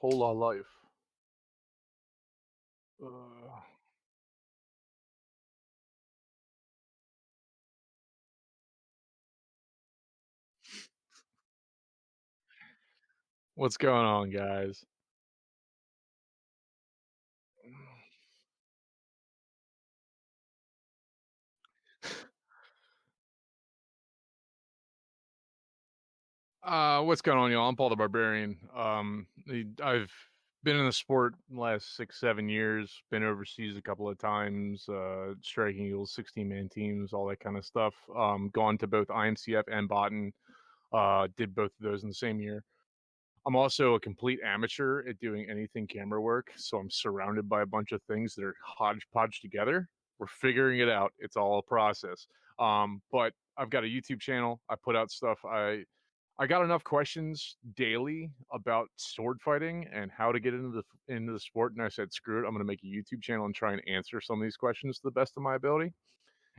Whole lot of life. Uh, what's going on, guys? What's going on, y'all? I'm Paul the Barbarian. I've been in the sport the last 6, 7 years. Been overseas a couple of times. Striking Eagles, 16-man teams, all that kind of stuff. Gone to both IMCF and Botten. Did both of those in the same year. I'm also a complete amateur at doing anything camera work, so I'm surrounded by a bunch of things that are hodgepodge together. We're figuring it out. It's all a process. But I've got a YouTube channel. I put out stuff. I got enough questions daily about sword fighting and how to get into the sport, and I said, screw it. I'm going to make a YouTube channel and try and answer some of these questions to the best of my ability.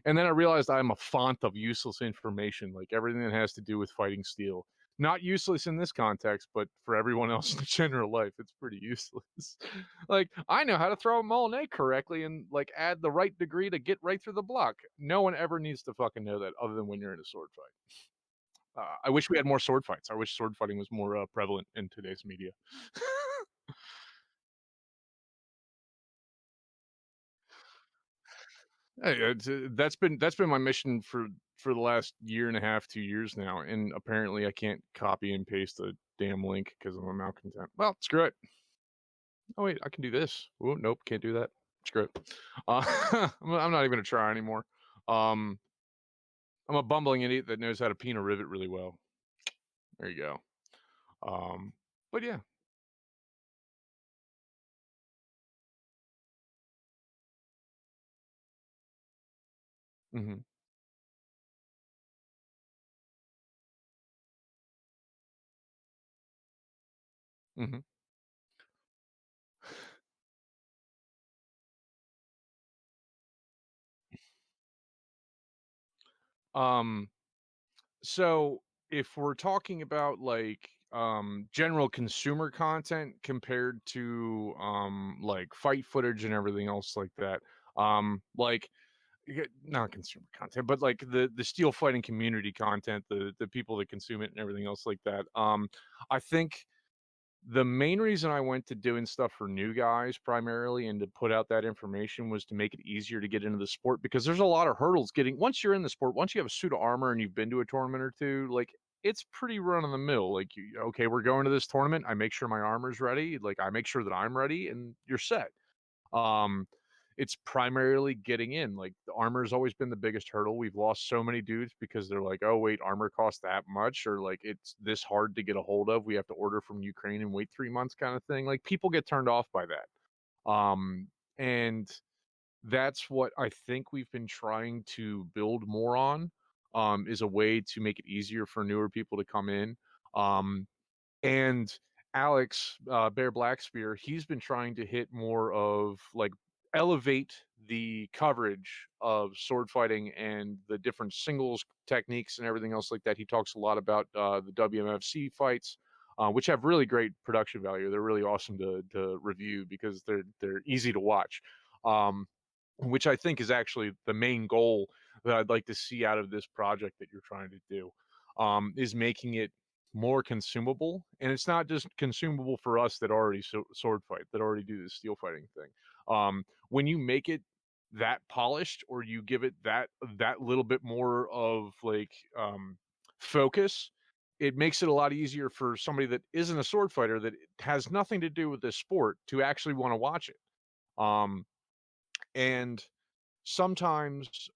And then I realized I'm a font of useless information, like everything that has to do with fighting steel. Not useless in this context, but for everyone else in general life, it's pretty useless. Like, I know how to throw a Molinet correctly and like add the right degree to get right through the block. No one ever needs to fucking know that other than when you're in a sword fight. I wish we had more sword fights. I wish sword fighting was more prevalent in today's media. Hey, that's been my mission for the last year and a half, 2 years now, and apparently I can't copy and paste the damn link because I'm a malcontent. Well, screw it. Oh wait, I can do this. Oh nope, can't do that. Screw it. I'm not even gonna try anymore. Um, I'm a bumbling idiot that knows how to pin a rivet really well. There you go. Um, but yeah. Hmm. Hmm. Um, So if we're talking about like general consumer content compared to like fight footage and everything else like that, like not consumer content, but like the steel fighting community content, the people that consume it and everything else like that. I think the main reason I went to doing stuff for new guys primarily and to put out that information was to make it easier to get into the sport because there's a lot of hurdles getting once you're in the sport, once you have a suit of armor and you've been to a tournament or two, like it's pretty run of the mill. Like okay, we're going to this tournament. I make sure my armor's ready. Like I make sure that I'm ready and you're set. Um, it's primarily getting in. Like the armor's always been the biggest hurdle. We've lost so many dudes because they're like, "Oh, wait, armor costs that much," or like it's this hard to get a hold of. We have to order from Ukraine and wait 3 months, kind of thing. Like people get turned off by that. And that's what I think we've been trying to build more on. Is a way to make it easier for newer people to come in. Um, and Alex, Bear Blackspear, he's been trying to hit more of like elevate the coverage of sword fighting and the different singles techniques and everything else like that. He talks a lot about the WMFC fights, which have really great production value. They're really awesome to review because they're easy to watch. Which I think is actually the main goal that I'd like to see out of this project that you're trying to do, is making it more consumable. And it's not just consumable for us that already sword fight, that already do this steel fighting thing. When you make it that polished or you give it that little bit more of like focus, it makes it a lot easier for somebody that isn't a sword fighter that has nothing to do with this sport to actually want to watch it. Um, and sometimes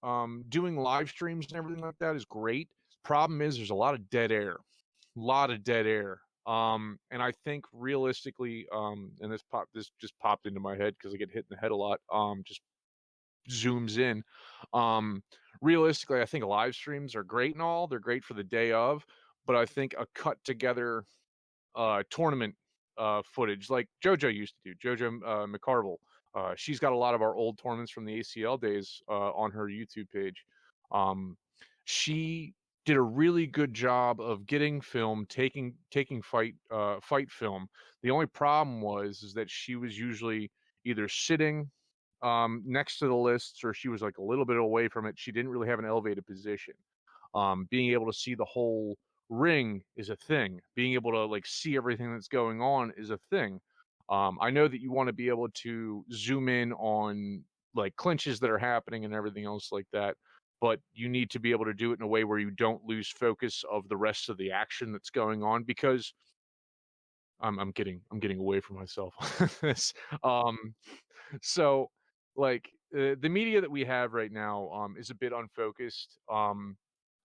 doing live streams and everything like that is great. Problem is there's a lot of dead air. A lot of dead air. And I think realistically, and this just popped into my head because I get hit in the head a lot. Just zooms in. Realistically, I think live streams are great and all. They're great for the day of, but I think a cut together tournament footage like JoJo used to do. JoJo McCarville. She's got a lot of our old tournaments from the ACL days on her YouTube page. Um, she did a really good job of getting film, taking fight film. The only problem was is that she was usually either sitting next to the lists or she was like a little bit away from it. She didn't really have an elevated position. Being able to see the whole ring is a thing. Being able to like see everything that's going on is a thing. I know that you want to be able to zoom in on like clinches that are happening and everything else like that, but you need to be able to do it in a way where you don't lose focus of the rest of the action that's going on because I'm getting away from myself on this. Um, so, like, the media that we have right now, is a bit unfocused.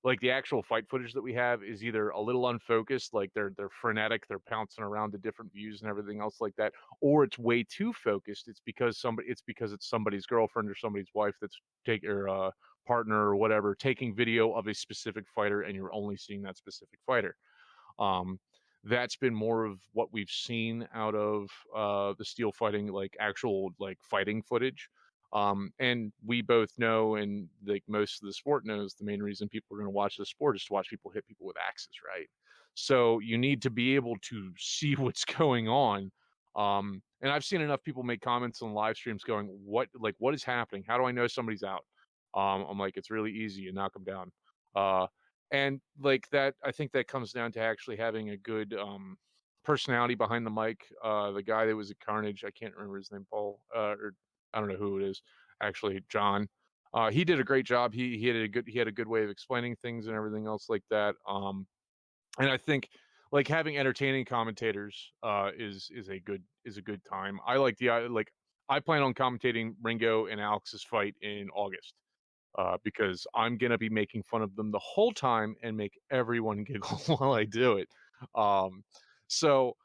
Like, the actual fight footage that we have is either a little unfocused, like, they're frenetic, they're pouncing around to different views and everything else like that, or it's way too focused. It's because it's somebody's girlfriend or somebody's wife that's take or, partner or whatever, taking video of a specific fighter, and you're only seeing that specific fighter. Um, that's been more of what we've seen out of the steel fighting, like actual like fighting footage. And we both know, and like most of the sport knows, the main reason people are going to watch the sport is to watch people hit people with axes, right? So you need to be able to see what's going on. And I've seen enough people make comments on live streams going, what is happening? How do I know somebody's out? I'm like, it's really easy. You knock them down. Uh, and like that, I think that comes down to actually having a good personality behind the mic. The guy that was at Carnage, I can't remember his name, Paul, or I don't know who it is, actually, John. He did a great job. He had a good way of explaining things and everything else like that. And I think like having entertaining commentators is a good time. I like I plan on commentating Ringo and Alex's fight in August because I'm gonna be making fun of them the whole time and make everyone giggle while I do it. Um, so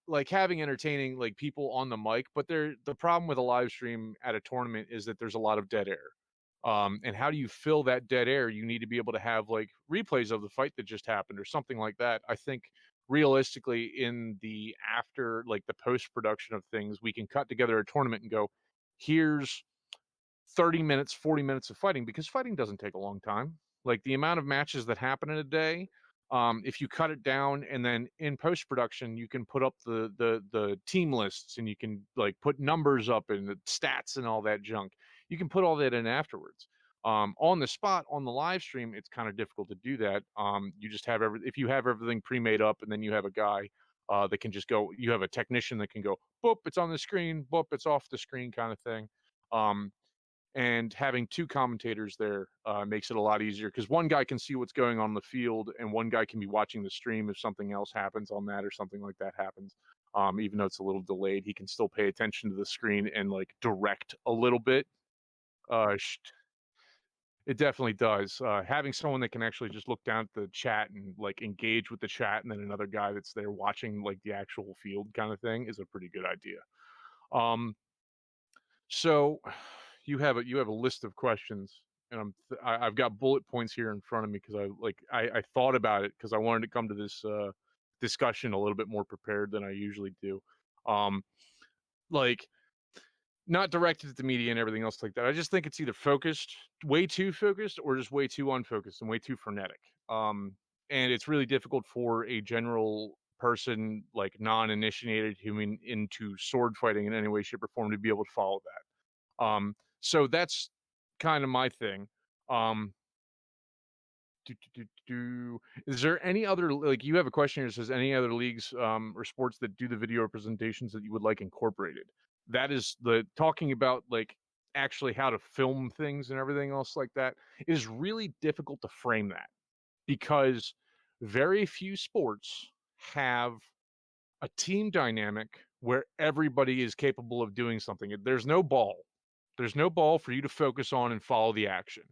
like having entertaining like people on the mic, but the problem with a live stream at a tournament is that there's a lot of dead air. And how do you fill that dead air? You need to be able to have like replays of the fight that just happened or something like that. I think realistically in the after like the post production of things, we can cut together a tournament and go, here's 30 minutes, 40 minutes of fighting because fighting doesn't take a long time. Like the amount of matches that happen in a day, if you cut it down and then in post production, you can put up the team lists and you can like put numbers up and the stats and all that junk. You can put all that in afterwards. On the spot on the live stream, it's kind of difficult to do that. You just have if you have everything pre-made up and then you have a guy that can just go, you have a technician that can go, boop, it's on the screen, boop, it's off the screen kind of thing. Um, and having two commentators there makes it a lot easier because one guy can see what's going on in the field and one guy can be watching the stream if something else happens on that or something like that happens. Even though it's a little delayed, he can still pay attention to the screen and like direct a little bit. It definitely does. Having someone that can actually just look down at the chat and like engage with the chat, and then another guy that's there watching like the actual field kind of thing is a pretty good idea. Um, So you have a list of questions, and I've got bullet points here in front of me because I thought about it because I wanted to come to this discussion a little bit more prepared than I usually do. Um, like not directed at the media and everything else like that. I just think it's either focused, way too focused, or just way too unfocused and way too frenetic. And it's really difficult for a general person, like non-initiated human into sword fighting in any way, shape, or form to be able to follow that. So that's kind of my thing. Um, is there any other like you have a question here that says any other leagues or sports that do the video representations that you would like incorporated? That is the talking about like actually how to film things and everything else like that is really difficult to frame that because very few sports have a team dynamic where everybody is capable of doing something. There's no ball. There's no ball for you to focus on and follow the action.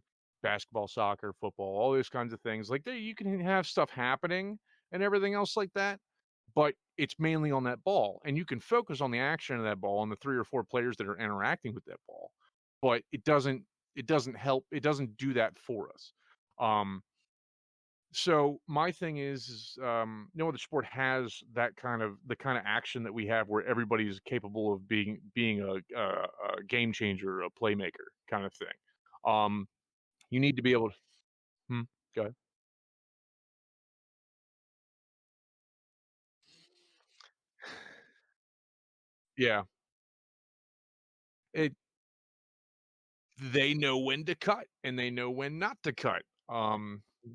Basketball, soccer, football, all those kinds of things. Like there, you can have stuff happening and everything else like that, but it's mainly on that ball, and you can focus on the action of that ball and the three or four players that are interacting with that ball. But it doesn't help. It doesn't do that for us. Um, so my thing is no other sport has that kind of the kind of action that we have where everybody is capable of being a game changer, a playmaker kind of thing. Um, you need to be able to. Hmm, go ahead. Yeah. It They know when to cut, and they know when not to cut.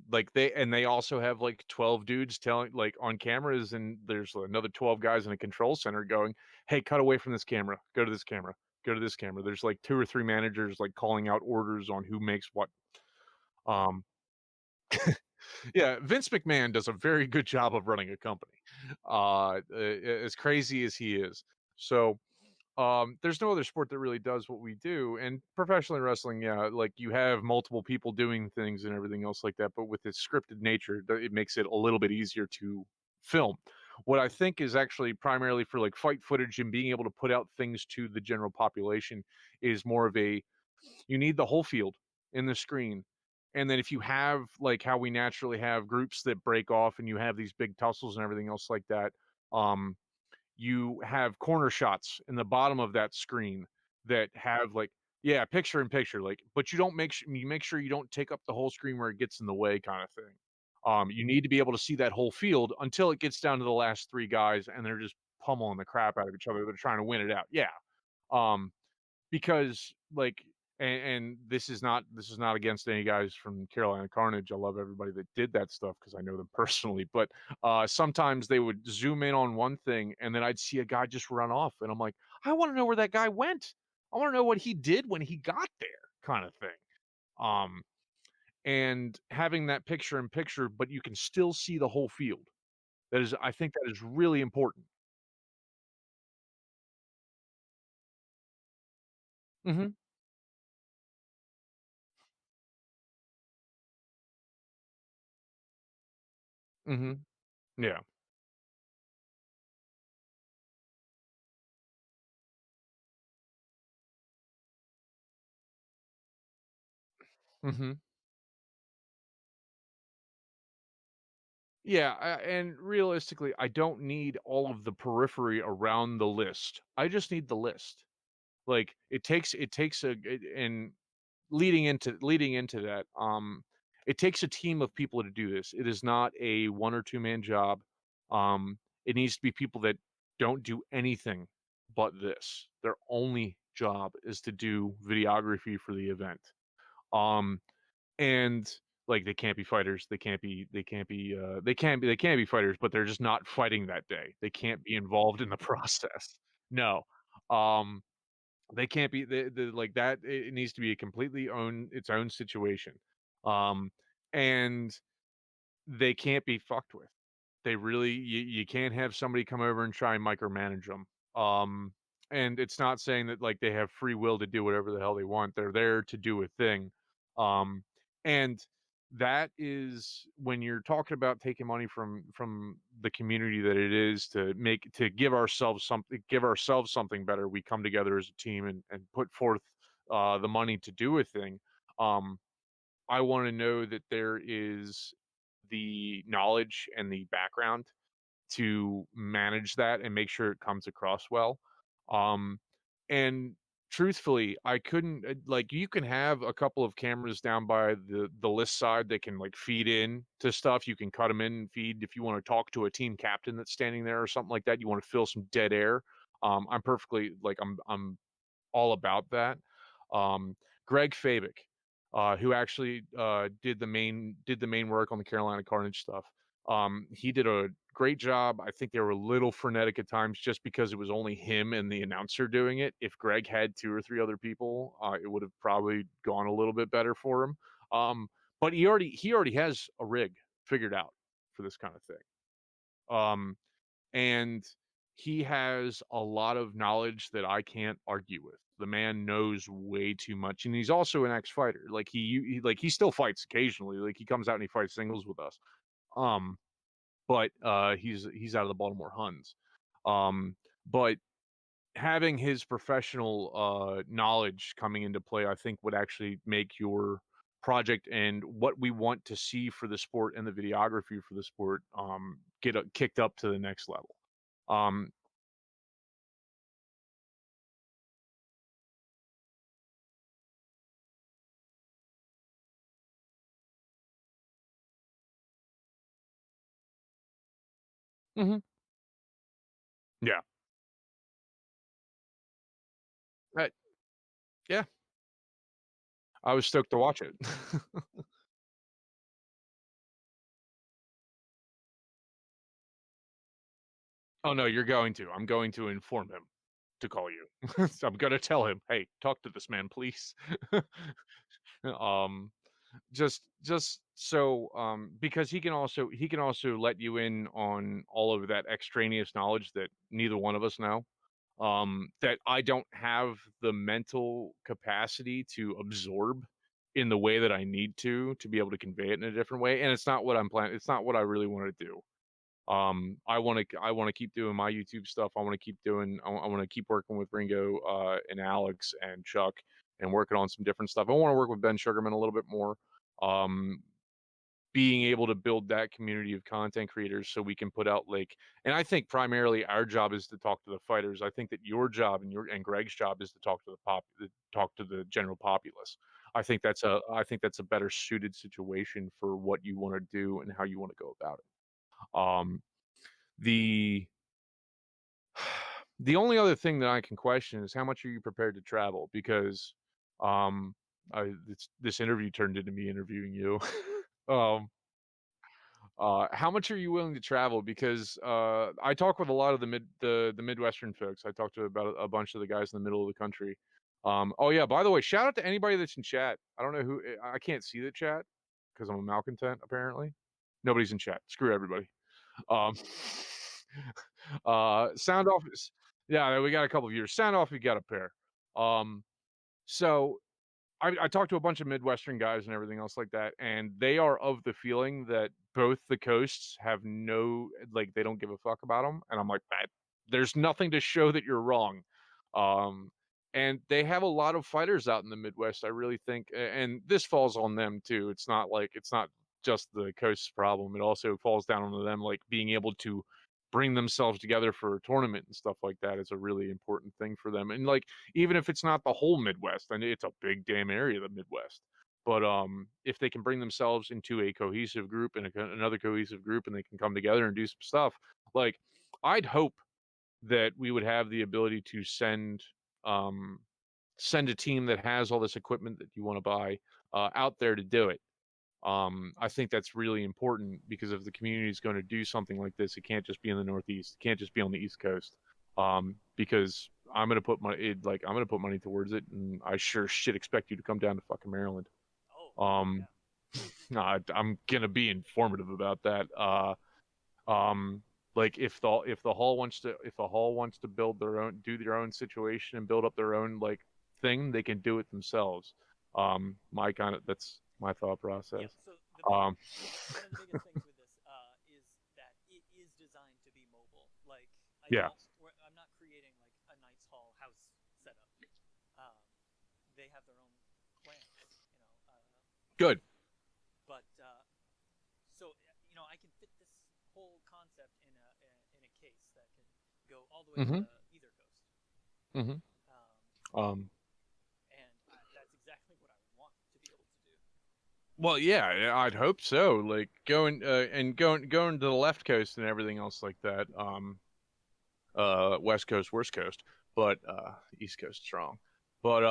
Like, they also have, like, 12 dudes telling like, on cameras, and there's another 12 guys in a control center going, "Hey, cut away from this camera. Go to this camera. Go to this camera." There's, like, 2 or 3 managers, like, calling out orders on who makes what. Um, yeah, Vince McMahon does a very good job of running a company, as crazy as he is. So, there's no other sport that really does what we do, and professional wrestling, yeah, like, you have multiple people doing things and everything else like that, but with its scripted nature, it makes it a little bit easier to film. What I think is actually primarily for, like, fight footage and being able to put out things to the general population is more of a, you need the whole field in the screen, and then if you have, like, how we naturally have groups that break off and you have these big tussles and everything else like that, um you have corner shots in the bottom of that screen that have, like, yeah, picture in picture, like, but you make sure you don't take up the whole screen where it gets in the way kinda thing. You need to be able to see that whole field until it gets down to the last 3 guys, and they're just pummeling the crap out of each other. They're trying to win it out. Yeah. Um because, like, and this is not against any guys from Carolina Carnage. I love everybody that did that stuff because I know them personally, but, sometimes they would zoom in on one thing, and then I'd see a guy just run off, and I'm like, "I wanna know where that guy went. I wanna know what he did when he got there," kinda thing. Um, and having that picture in picture, but you can still see the whole field. I think that is really important. Mhm, mhm, yeah, mhm. Yeah, and realistically, I don't need all of the periphery around the list. I just need the list. Like, it takes and leading into that, it takes a team of people to do this. It is not a 1 or 2 man job. It needs to be people that don't do anything but this. Their only job is to do videography for the event. Um, and, like, they can't be fighters, they can't be fighters, but they're just not fighting that day. They can't be involved in the process. No. Um, they can't be like that. It needs to be a completely own its own situation. Um, and they can't be fucked with. They really you can't have somebody come over and try and micromanage them. And it's not saying that, like, they have free will to do whatever the hell they want. They're there to do a thing. Um, and that is when you're talking about taking money from the community that it is to give ourselves something better. We come together as a team and put forth the money to do a thing. Um, I wanna know that there is the knowledge and the background to manage that and make sure it comes across well. Um, and truthfully, I couldn't like, you can have a couple of cameras down by the list side that can, like, feed in to stuff. You can cut them in and feed if you wanna talk to a team captain that's standing there or something like that, you wanna fill some dead air. I'm perfectly like, I'm all about that. Um, Greg Fabic, who actually did the main work on the Carolina Carnage stuff. He did a great job. I think they were a little frenetic at times just because it was only him and the announcer doing it. If Greg had 2 or 3 other people, it would have probably gone a little bit better for him. Um, but he already has a rig figured out for this kind of thing. Um, and he has a lot of knowledge that I can't argue with. The man knows way too much, and he's also an ex-fighter. Like, he still fights occasionally. Like, he comes out and he fights singles with us. Um, but he's out of the Baltimore Huns. But having his professional knowledge coming into play, I think would actually make your project and what we want to see for the sport and the videography for the sport kicked up to the next level. Um, Mhm. Yeah. Right. Yeah, I was stoked to watch it. Oh, no, you're going to. I'm going to inform him to call you. So I'm gonna tell him, "Hey, talk to this man, please." Um, just so, because he can also let you in on all of that extraneous knowledge that neither one of us know, that I don't have the mental capacity to absorb in the way that I need to be able to convey it in a different way, and it's not what I'm planning. It's not what I really wanna do. I want to keep doing my YouTube stuff. I want to keep doing. I want to keep working with Ringo and Alex and Chuck and working on some different stuff. I want to work with Ben Sugarman a little bit more. Um, Being able to build that community of content creators so we can put out like, and I think primarily our job is to talk to the fighters. I think that your job and Greg's job is to talk to talk to the general populace. I think that's a better suited situation for what you want to do and how you want to go about it. The the only other thing that I can question is how much are you prepared to travel? Because um this interview turned into me interviewing you. um how much are you willing to travel? Because I talk with a lot of the Midwestern folks. I talk to about a bunch of the guys in the middle of the country. Oh yeah, by the way, shout out to anybody that's in chat. I don't know who I can't see the chat because I'm a malcontent apparently. Nobody's in chat. Screw everybody. Um, sound off is yeah, we got a couple of viewers. Sound off, we got a pair. Um, so I talked to a bunch of Midwestern guys and everything else like that, and they are of the feeling that both the coasts have no like they don't give a fuck about them, and I'm like that. There's nothing to show that you're wrong. Um, and they have a lot of fighters out in the Midwest. I really think, and this falls on them too. It's not just the coast's problem. It also falls down on them, like being able to bring themselves together for a tournament and stuff like that is a really important thing for them. And like even if it's not the whole Midwest, I mean, it's a big damn area, the Midwest. But if they can bring themselves into a cohesive group and another cohesive group, and they can come together and do some stuff, like I'd hope that we would have the ability to um, send a team that has all this equipment that you want to buy out there to do it. I think that's really important because if the community is going to do something like this, it can't just be in the Northeast. It can't just be on the East Coast. Because I'm gonna put money towards it, and I sure shit expect you to come down to fucking Maryland. Oh, Um, yeah. I'm gonna be informative about that. Um, like if the hall wants to build do their own situation and build up their own like thing, they can do it themselves. That's my thought Yeah. process. So Um, one of the biggest things with this is that it is designed to be mobile. Like yeah, I'm not creating like a Knights Hall house setup. Um, they have their own plans, you know. good. But so I can fit this whole concept in a case that can go all the way to Mm-hmm. either coast. Mm-hmm. Um, Um, and that's exactly what I want to be able to do. well, yeah, I'd hope so. Like going to the left coast and everything else like that. West Coast, worst coast, but East Coast strong. But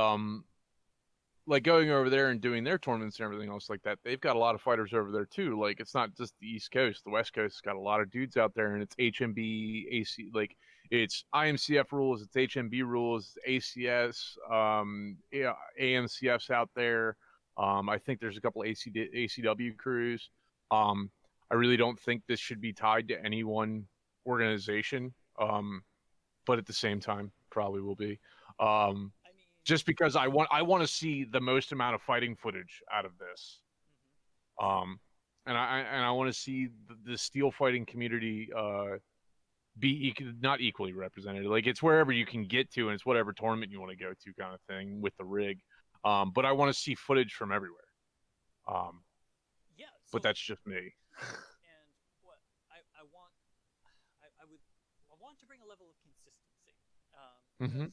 like going over there and doing their tournaments and everything else like that, they've got a lot of fighters over there too. Like it's not just the East Coast, the West Coast's got a lot of dudes out there, and it's HMB, AC, like it's IMCF rules, it's HMB rules, ACS, yeah, AMCF's out there. I think there's a couple ACW crews. Um, I really don't think this should be tied to any one organization. But at the same time, probably will be. Um, I mean, just because I want to see the most amount of fighting footage out of this. mm-hmm. Um, and I want to see the steel fighting community be not equally represented. Like it's wherever you can get to, and it's whatever tournament you want to go to, kind of thing with the rig. But I want to see footage from everywhere. Um, Yeah. but So that's just me. and what I want I want to bring a level of consistency Mm-hmm. because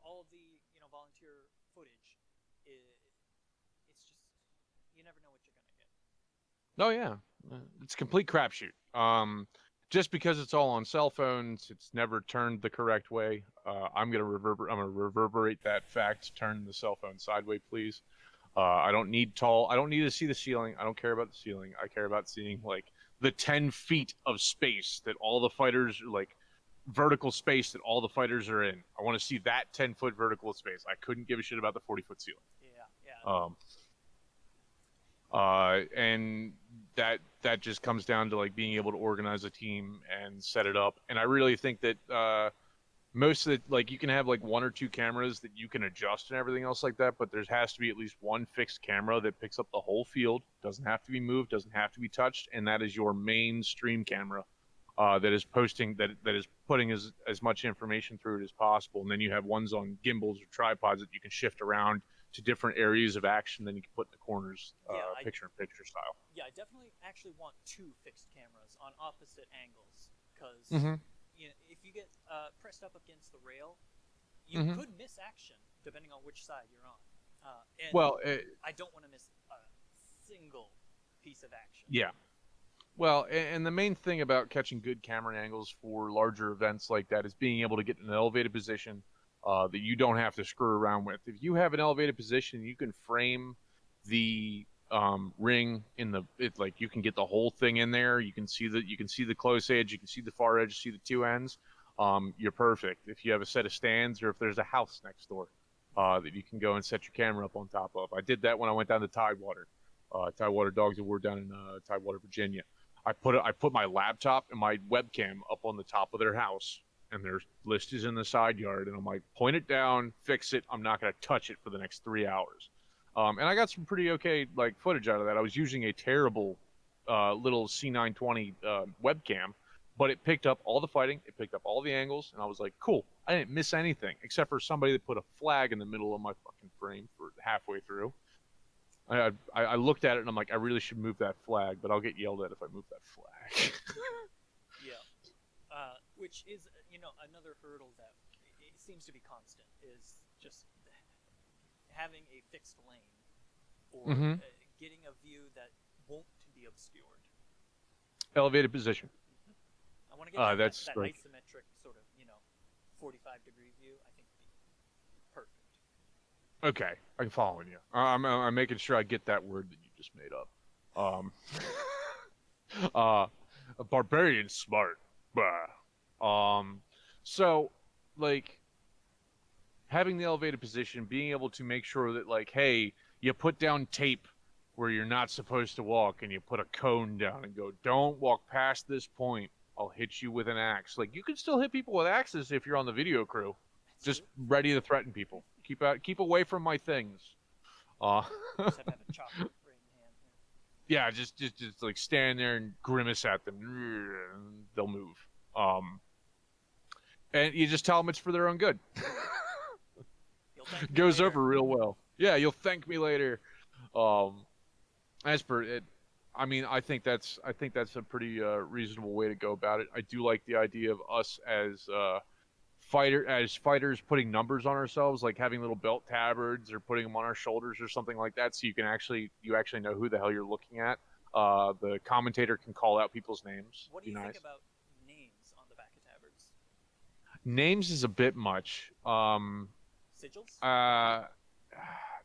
all of the volunteer footage it's just you never know what you're gonna get. Oh yeah, it's a complete crapshoot. just because it's all on cell phones, it's never turned the correct way. I'm gonna reverberate that fact. Turn the cell phone sideways, please. I don't need tall. I don't need to see the ceiling. I don't care about the ceiling. I care about seeing like the 10 feet of space that all the fighters like vertical space that all the fighters are in. I want to see that 10-foot vertical space. I couldn't give a shit about the 40-foot ceiling. Yeah, yeah. And that just comes down to like being able to organize a team and set it up. And I really think that most of the like you can have like one or two cameras that you can adjust and everything else like that, but there has to be at least one fixed camera that picks up the whole field. Doesn't have to be moved, doesn't have to be touched, and that is your main stream camera. That is posting that is putting as much information through it as possible, and then you have ones on gimbals or tripods that you can shift around to different areas of action. Then you can put in the corners, picture-in-picture style. Yeah, I definitely actually want two fixed cameras on opposite angles because Mm-hmm. you know, if you get pressed up against the rail, you Mm-hmm. could miss action depending on which side you're on. And Well, I don't want to miss a single piece of action. yeah. Well, and the main thing about catching good camera angles for larger events like that is being able to get in an elevated position that you don't have to screw around with. If you have an elevated position, you can frame the ring in the like you can get the whole thing in there. You can see the close edge, you can see the far edge, see the two ends. You're perfect. If you have a set of stands or if there's a house next door that you can go and set your camera up on top of. I did that when I went down to Tidewater. Tidewater Dogs of War down in Tidewater, Virginia. I put my laptop and my webcam up on the top of their house, and their list is in the side yard, and I'm like, point it down, fix it. I'm not gonna touch it for the next 3 hours. And I got some pretty okay like footage out of that. I was using a terrible little C920 webcam, but it picked up all the fighting, it picked up all the angles, and I was like, cool. I didn't miss anything except for somebody that put a flag in the middle of my fucking frame for halfway through. I looked at it and I'm like, I really should move that flag, but I'll get yelled at if I move that flag. Yeah, which is another hurdle that it seems to be constant is just having a fixed lane or Mm-hmm. getting a view that won't be obscured. Elevated position. Mm-hmm. I want to get that like isometric sort of 45-degree view. I think would be perfect. okay. I'm following you. I'm making sure I get that word that you just made up. Um, a barbarian smart. Bah. So like having the elevated position, being able to make sure that like, hey, you put down tape where you're not supposed to walk, and you put a cone down and go, don't walk past this point. I'll hit you with an axe. Like you can still hit people with axes if you're on the video crew. That's Just true. ready to threaten people. Keep away from my things. Uh, Just have to have a chopper right in hand. yeah, just like stand there and grimace at them. And they'll move. And you just tell them it's for their own good. You'll thank me Goes later. over real well. Yeah, you'll thank me later. As per it, I mean, I think that's a pretty reasonable way to go about it. I do like the idea of us as fighters putting numbers on ourselves, like having little belt tabards or putting them on our shoulders or something like that, so you actually know who the hell you're looking at. The commentator can call out people's names. What do you think about names on the back of tabards? Names is a bit much. Sigils?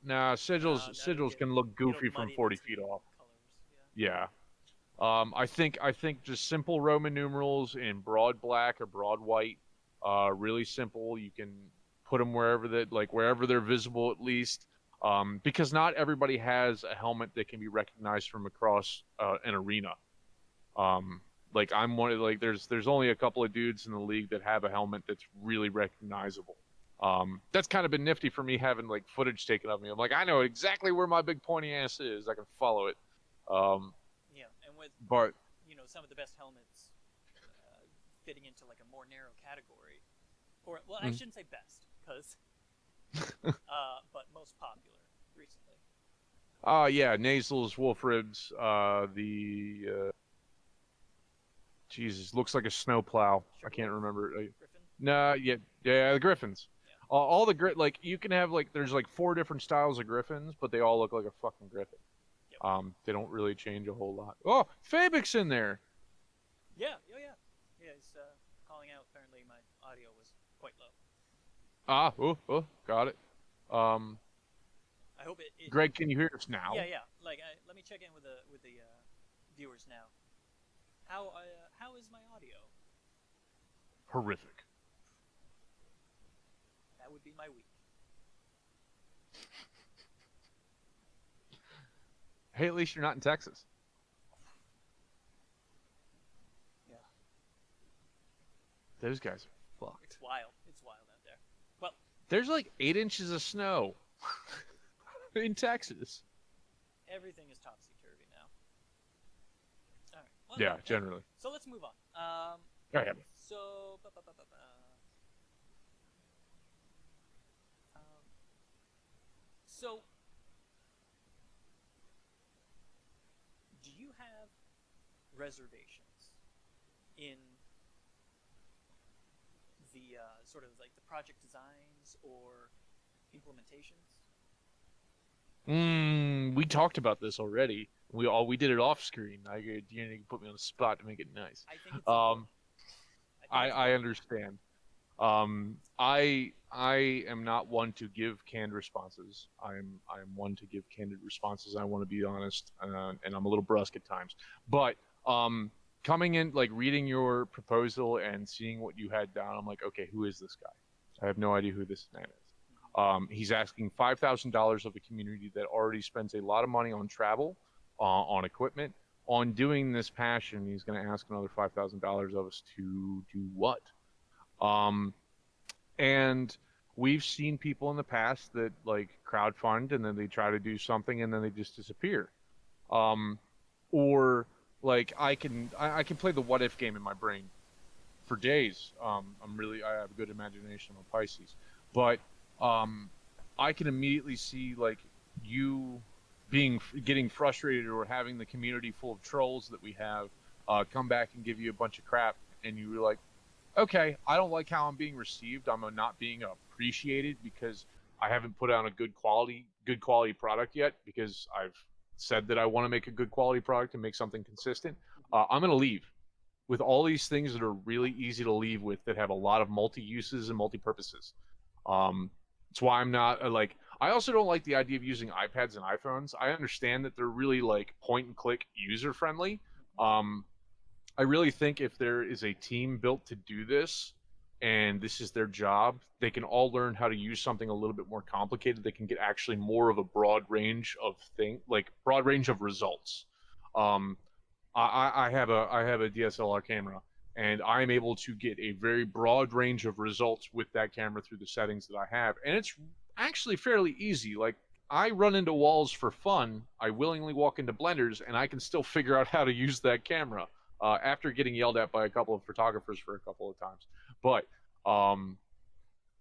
Nah, sigils can look goofy from 40 feet off. Colors, Yeah. I think just simple Roman numerals in broad black or broad white. Really simple. You can put them wherever they're visible at least. Because not everybody has a helmet that can be recognized from across an arena. Like I'm one of there's only a couple of dudes in the league that have a helmet that's really recognizable. That's kind of been nifty for me having like footage taken of me. I'm like, I know exactly where my big pointy ass is. I can follow it. Yeah, and with But some of the best helmets fitting into like a more narrow category, or I shouldn't say best, because but most popular recently. yeah, nasals, wolf ribs, Jesus, looks like a snowplow. I can't remember. Griffin. Nah, yeah, the griffins. Yeah. All the like you can have there's like 4 different styles of griffins, but they all look like a fucking griffin. Yep. They don't really change a whole lot. Oh, Fabic's in there. Yeah, yeah, yeah. my audio was quite low. Got it. Um, I hope it Greg, can you hear us now? yeah. Like, let me check in with the viewers now. How is my audio? Horrific. That would be my week. Hey, at least you're not in Texas. Yeah. Those guys are fucked. It's wild. It's wild out there. Well, There's like 8 inches of snow in Texas. everything is topsy turvy now. All right. Well, Yeah, generally. So let's move on. Oh, yeah. So. So, do you have reservations in the sort of like the project designs or implementations? We talked about this already. We did it off screen. You put me on the spot to make it nice. I think it's important. I understand. I am not one to give canned responses. I'm one to give candid responses. I want to be honest, and I'm a little brusque at times. But coming in, like reading your proposal and seeing what you had down, I'm like, okay, who is this guy? I have no idea who this man is. He's asking $5,000 of a community that already spends a lot of money on travel, on equipment, on doing this passion. He's going to ask another $5,000 of us to do what? And we've seen people in the past that like crowdfund and then they try to do something and then they just disappear. Um, or like I can play the what if game in my brain for days. I have a good imagination. I'm a Pisces, but I can immediately see like you getting frustrated or having the community full of trolls that we have come back and give you a bunch of crap, and you were like, okay, I don't like how I'm being received. I'm not being appreciated because I haven't put out a good quality product yet because I've said that I want to make a good quality product and make something consistent. I'm gonna leave with all these things that are really easy to leave with that have a lot of multi-uses and multi-purposes. That's why I'm not like. I also don't like the idea of using iPads and iPhones. I understand that they're really like point and click user friendly. I really think if there is a team built to do this and this is their job, they can all learn how to use something a little bit more complicated. They can get actually more of a broad range of broad range of results. Um, I have a DSLR camera, and I'm able to get a very broad range of results with that camera through the settings that I have, and it's actually fairly easy. Like I run into walls for fun. I willingly walk into blenders, and I can still figure out how to use that camera after getting yelled at by a couple of photographers for a couple of times. But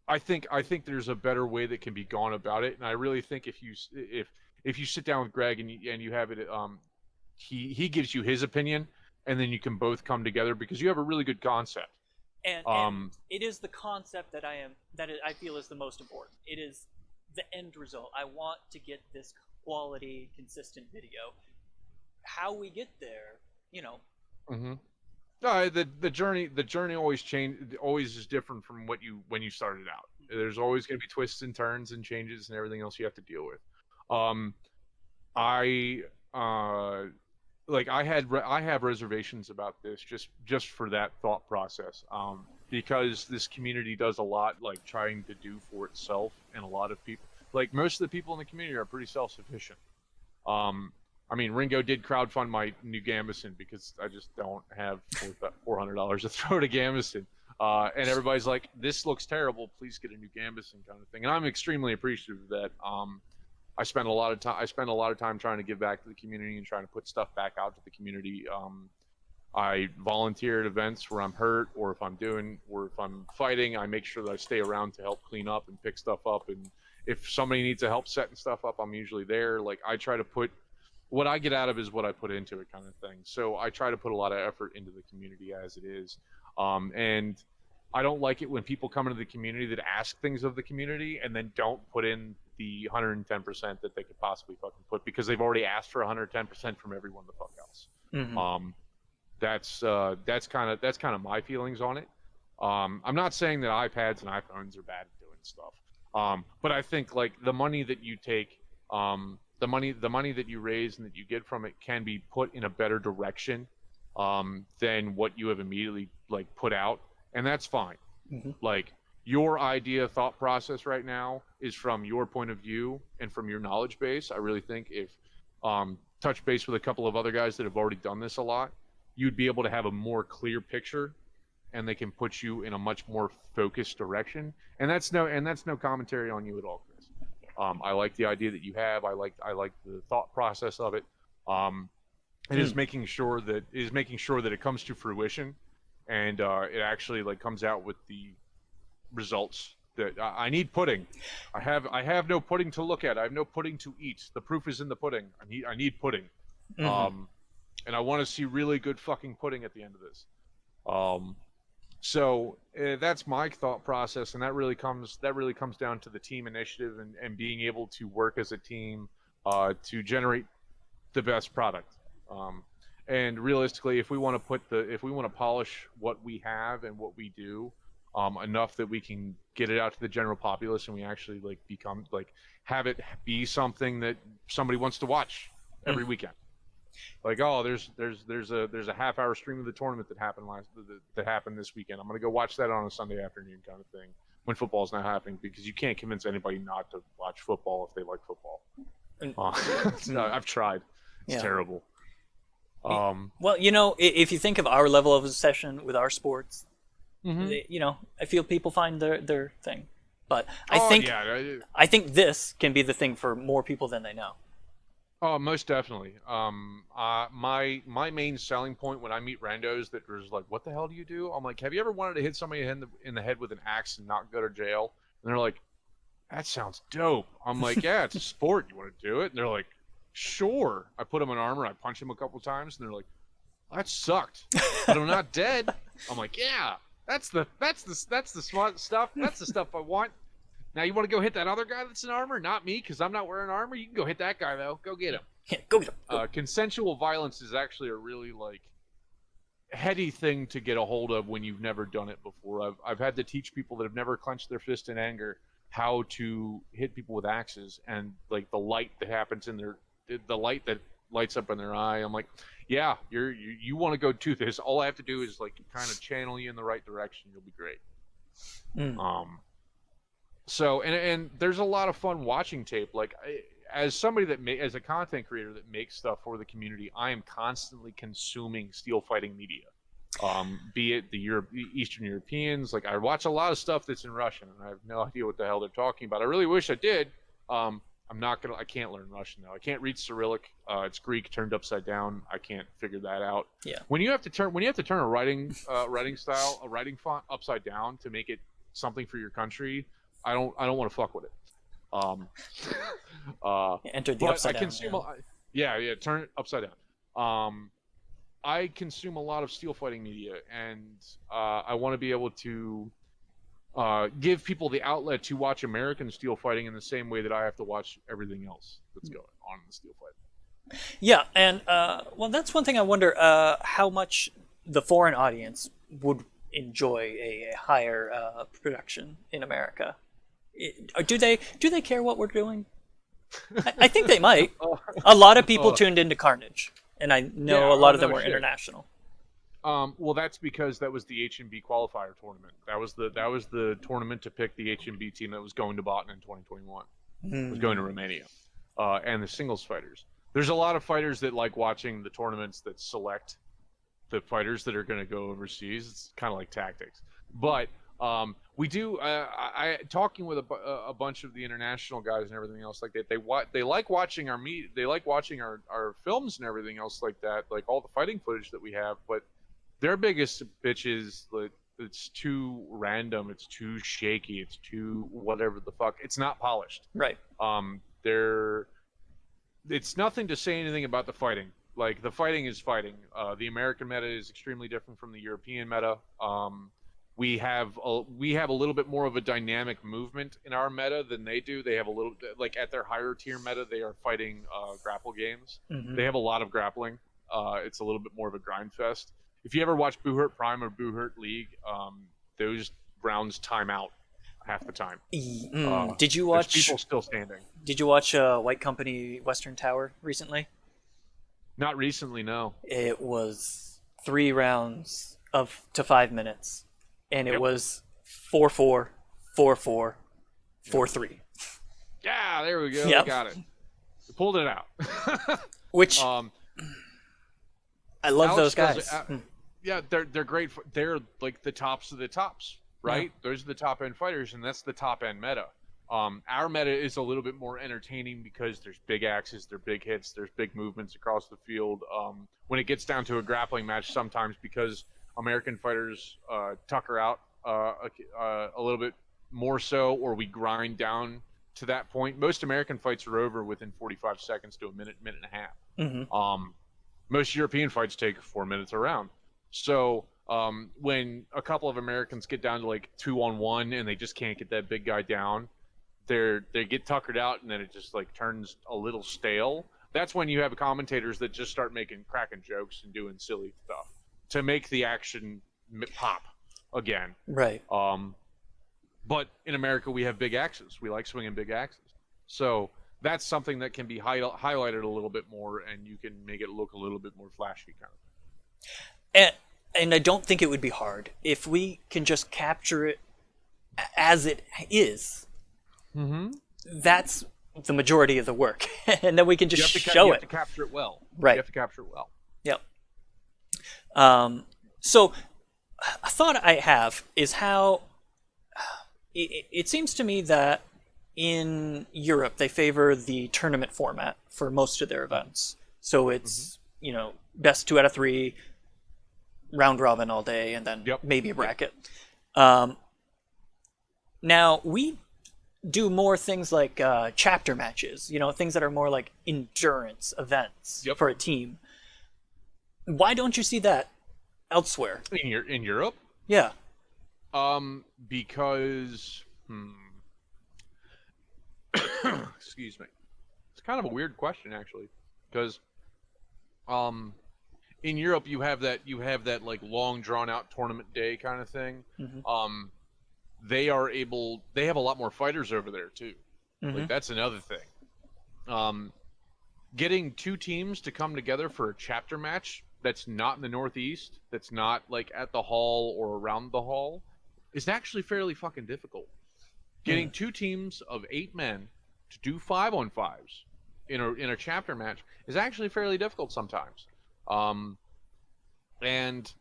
I think there's a better way that can be gone about it, and I really think if you sit down with Greg and you have it, he gives you his opinion, and then you can both come together because you have a really good concept. And it is the concept that I feel is the most important. It is the end result. I want to get this quality, consistent video. How we get there, you know. Mm-hmm. No, the journey always is different from when you started out. There's always going to be twists and turns and changes and everything else you have to deal with. I I have reservations about this just for that thought process. Because this community does a lot like trying to do for itself, and a lot of people, like most of the people in the community, are pretty self-sufficient. I mean, Ringo did crowdfund my new Gambeson because I just don't have $400 to throw to Gambeson. And everybody's like, "This looks terrible. Please get a new Gambeson," kind of thing. And I'm extremely appreciative of that. I spend a lot of time trying to give back to the community and trying to put stuff back out to the community. I volunteer at events where I'm hurt, or if I'm fighting, I make sure that I stay around to help clean up and pick stuff up. And if somebody needs help setting stuff up, I'm usually there. Like I try to put what I get out of is what I put into it, kind of thing. So I try to put a lot of effort into the community as it is. And I don't like it when people come into the community that ask things of the community and then don't put in the 110% that they could possibly fucking put because they've already asked for 110% from everyone the fuck else. Mm-hmm. That's kind of my feelings on it. I'm not saying that iPads and iPhones are bad at doing stuff, but I think like the money that you take, the money that you raise and that you get from it can be put in a better direction than what you have immediately like put out, and that's fine. Mm-hmm. Like your idea thought process right now is from your point of view and from your knowledge base. I really think if touch base with a couple of other guys that have already done this a lot, you'd be able to have a more clear picture, and they can put you in a much more focused direction. And that's no commentary on you at all, Chris. I like the idea that you have. I like the thought process of it. It is making sure that it comes to fruition, and it actually like comes out with the results that I need pudding. I have no pudding to look at. I have no pudding to eat. The proof is in the pudding. I need pudding. Mm-hmm. And I want to see really good fucking pudding at the end of this. So that's my thought process, and that really comes down to the team initiative and being able to work as a team to generate the best product. And realistically, if we want to polish what we have and what we do enough that we can get it out to the general populace, and we actually like become like have it be something that somebody wants to watch every weekend. Like, oh, there's a half-hour stream of the tournament that happened this weekend. I'm gonna go watch that on a Sunday afternoon kind of thing when football's not happening, because you can't convince anybody not to watch football if they like football. No, I've tried. It's terrible. Well, if you think of our level of obsession with our sports, I feel people find their thing. But I think this can be the thing for more people than they know. Oh, most definitely. My main selling point when I meet randos that was like, "What the hell do you do?" I'm like, "Have you ever wanted to hit somebody in the head with an axe and not go to jail?" And they're like, "That sounds dope." I'm like, "Yeah, it's a sport. You want to do it?" And they're like, "Sure." I put them in armor. I punch them a couple times, and they're like, "That sucked, but I'm not dead." I'm like, "Yeah, that's the smart stuff. That's the stuff I want." Now you want to go hit that other guy that's in armor? Not me, because I'm not wearing armor. You can go hit that guy though. Go get him. Yeah, go get him. Consensual violence is actually a really like heady thing to get a hold of when you've never done it before. I've had to teach people that have never clenched their fist in anger how to hit people with axes, and like the light that happens in the light that lights up in their eye. I'm like, yeah, you want to go do this. All I have to do is like kind of channel you in the right direction. You'll be great. So and there's a lot of fun watching tape. Like as somebody as a content creator that makes stuff for the community, I am constantly consuming steel fighting media. Be it the Eastern Europeans. Like I watch a lot of stuff that's in Russian, and I have no idea what the hell they're talking about. I really wish I did. I can't learn Russian though. I can't read Cyrillic. It's Greek turned upside down. I can't figure that out. Yeah. When you have to turn a writing style, a writing font upside down to make it something for your country, I don't want to fuck with it. Enter the upside down. Turn it upside down. I consume a lot of steel fighting media, and I want to be able to give people the outlet to watch American steel fighting in the same way that I have to watch everything else that's going on in the steel fighting. Yeah, and that's one thing I wonder how much the foreign audience would enjoy a higher production in America. Do they care what we're doing? I think they might. A lot of people tuned into Carnage, and I know a lot of them were international. Well, that's because that was the HMB qualifier tournament. That was the tournament to pick the HMB team that was going to Boston in 2021. Was going to Romania, and the singles fighters. There's a lot of fighters that like watching the tournaments that select the fighters that are going to go overseas. It's kind of like tactics, but we do. I talking with a bunch of the international guys and everything else like that. They like watching our They like watching our films and everything else like that. Like all the fighting footage that we have. But their biggest bitch is like it's too random. It's too shaky. It's too whatever the fuck. It's not polished. Right. It's nothing to say anything about the fighting. Like the fighting is fighting. The American meta is extremely different from the European meta. We have a little bit more of a dynamic movement in our meta than they do. They have a little like at their higher tier meta, they are fighting grapple games. Mm-hmm. They have a lot of grappling. It's a little bit more of a grind fest. If you ever watch Boo Hurt Prime or Boo Hurt League, those rounds time out half the time. Did you There's watch? people still standing. Did you watch White Company Western Tower recently? Not recently, no. It was 3 rounds of to 5 minutes, and it Yep. was 4-4, 4-4, 4-3. Yeah, there we go. Yep. Got it. We pulled it out. Which I love those Alex guys. yeah, they're great. They're like the tops of the tops, right? Yeah. Those are the top end fighters, and that's the top end meta. Our meta is a little bit more entertaining because there's big axes, there's big hits, there's big movements across the field. When it gets down to a grappling match, sometimes because American fighters tucker out a little bit more so, or we grind down to that point. Most American fights are over within 45 seconds to a minute, minute and a half. Mm-hmm. Most European fights take 4 minutes a round. So when a couple of Americans get down to like 2-on-1 and they just can't get that big guy down, they get tuckered out, and then it just like turns a little stale. That's when you have commentators that just start cracking jokes and doing silly stuff to make the action pop again. Right. But in America, we have big axes. We like swinging big axes. So that's something that can be highlighted a little bit more, and you can make it look a little bit more flashy, kind of. And I don't think it would be hard if we can just capture it as it is. Mm-hmm. That's the majority of the work, and then we can just show you it. have to capture it well. Right. You have to capture it well. Yep. So a thought I have is how it seems to me that in Europe they favor the tournament format for most of their events. So it's best 2 out of 3, round robin all day, and then maybe a bracket. Now we do more things like chapter matches, things that are more like endurance events for a team. Why don't you see that elsewhere? In Europe? Yeah. Because excuse me. It's kind of a weird question, actually, because in Europe you have that like long drawn out tournament day kind of thing. Mm-hmm. They have a lot more fighters over there too. Mm-hmm. Like that's another thing. Getting 2 teams to come together for a chapter match that's not in the Northeast, that's not like at the hall or around the hall, is actually fairly fucking difficult. Getting 2 teams of 8 men to do 5-on-5s in a chapter match is actually fairly difficult sometimes. And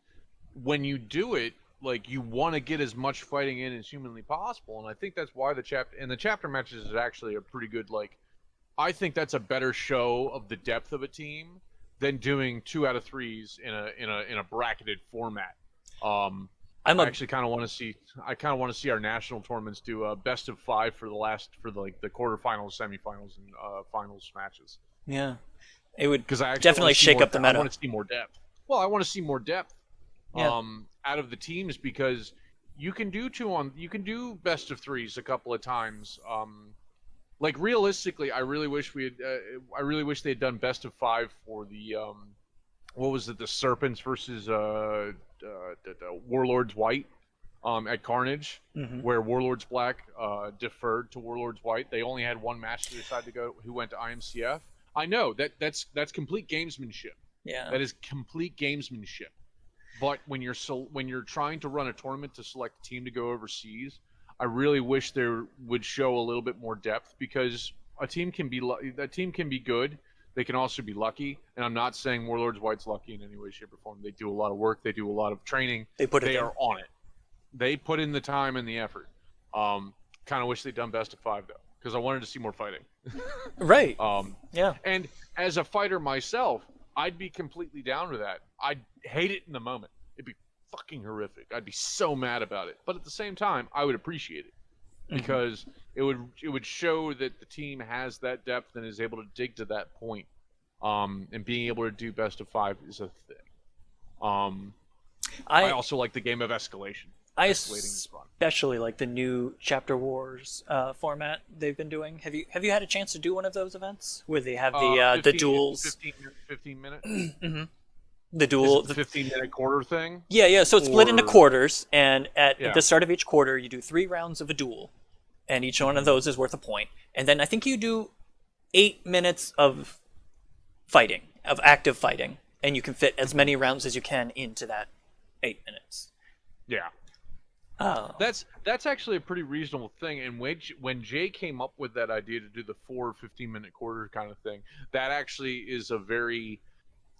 when you do it, like, you want to get as much fighting in as humanly possible, and I think that's why the chapter matches is actually a pretty good, like, I think that's a better show of the depth of a team than doing 2 out of 3s in a bracketed format. I actually kind of want to see our national tournaments do a best of 5 for the quarterfinals, semifinals, and finals matches. Yeah, it would because I definitely shake up the meta. I want to see more depth. Well, I want to see more depth. Yeah. Out of the teams, because you can do best of 3s a couple of times. Like, realistically, I really wish they had done best of 5 for the what was it, the Serpents versus Warlords White at Carnage, where Warlords Black deferred to Warlords White. They only had one match to decide to go who went to IMCF. I know that's complete gamesmanship. Yeah. That is complete gamesmanship. But when you're trying to run a tournament to select a team to go overseas, I really wish there would show a little bit more depth, because a team can be good. They can also be lucky, and I'm not saying Warlords White's lucky in any way, shape, or form. They do a lot of work. They do a lot of training. They are on it. They put in the time and the effort. Kind of wish they'd done best of 5 though, because I wanted to see more fighting. Right. Yeah. And as a fighter myself, I'd be completely down with that. I'd hate it in the moment. It'd be fucking horrific. I'd be so mad about it. But at the same time, I would appreciate it, because it would show that the team has that depth and is able to dig to that point. And being able to do best of 5 is a thing. I also like the game of escalation. I especially like the new Chapter Wars format they've been doing. Have you had a chance to do one of those events where they have the duels? 15 minutes. The Is duel. it the 15-minute quarter thing? Yeah. So it's split into Or quarters, and at yeah. the start of each quarter, you do 3 rounds of a duel, and each one of Hmm. those is worth a point. And then I think you do 8 minutes of fighting, of active fighting, and you can fit as Hmm. many rounds as you can into that 8 minutes. Yeah. Oh. That's actually a pretty reasonable thing. And when Jay came up with that idea to do the 15-minute quarter kind of thing, that actually is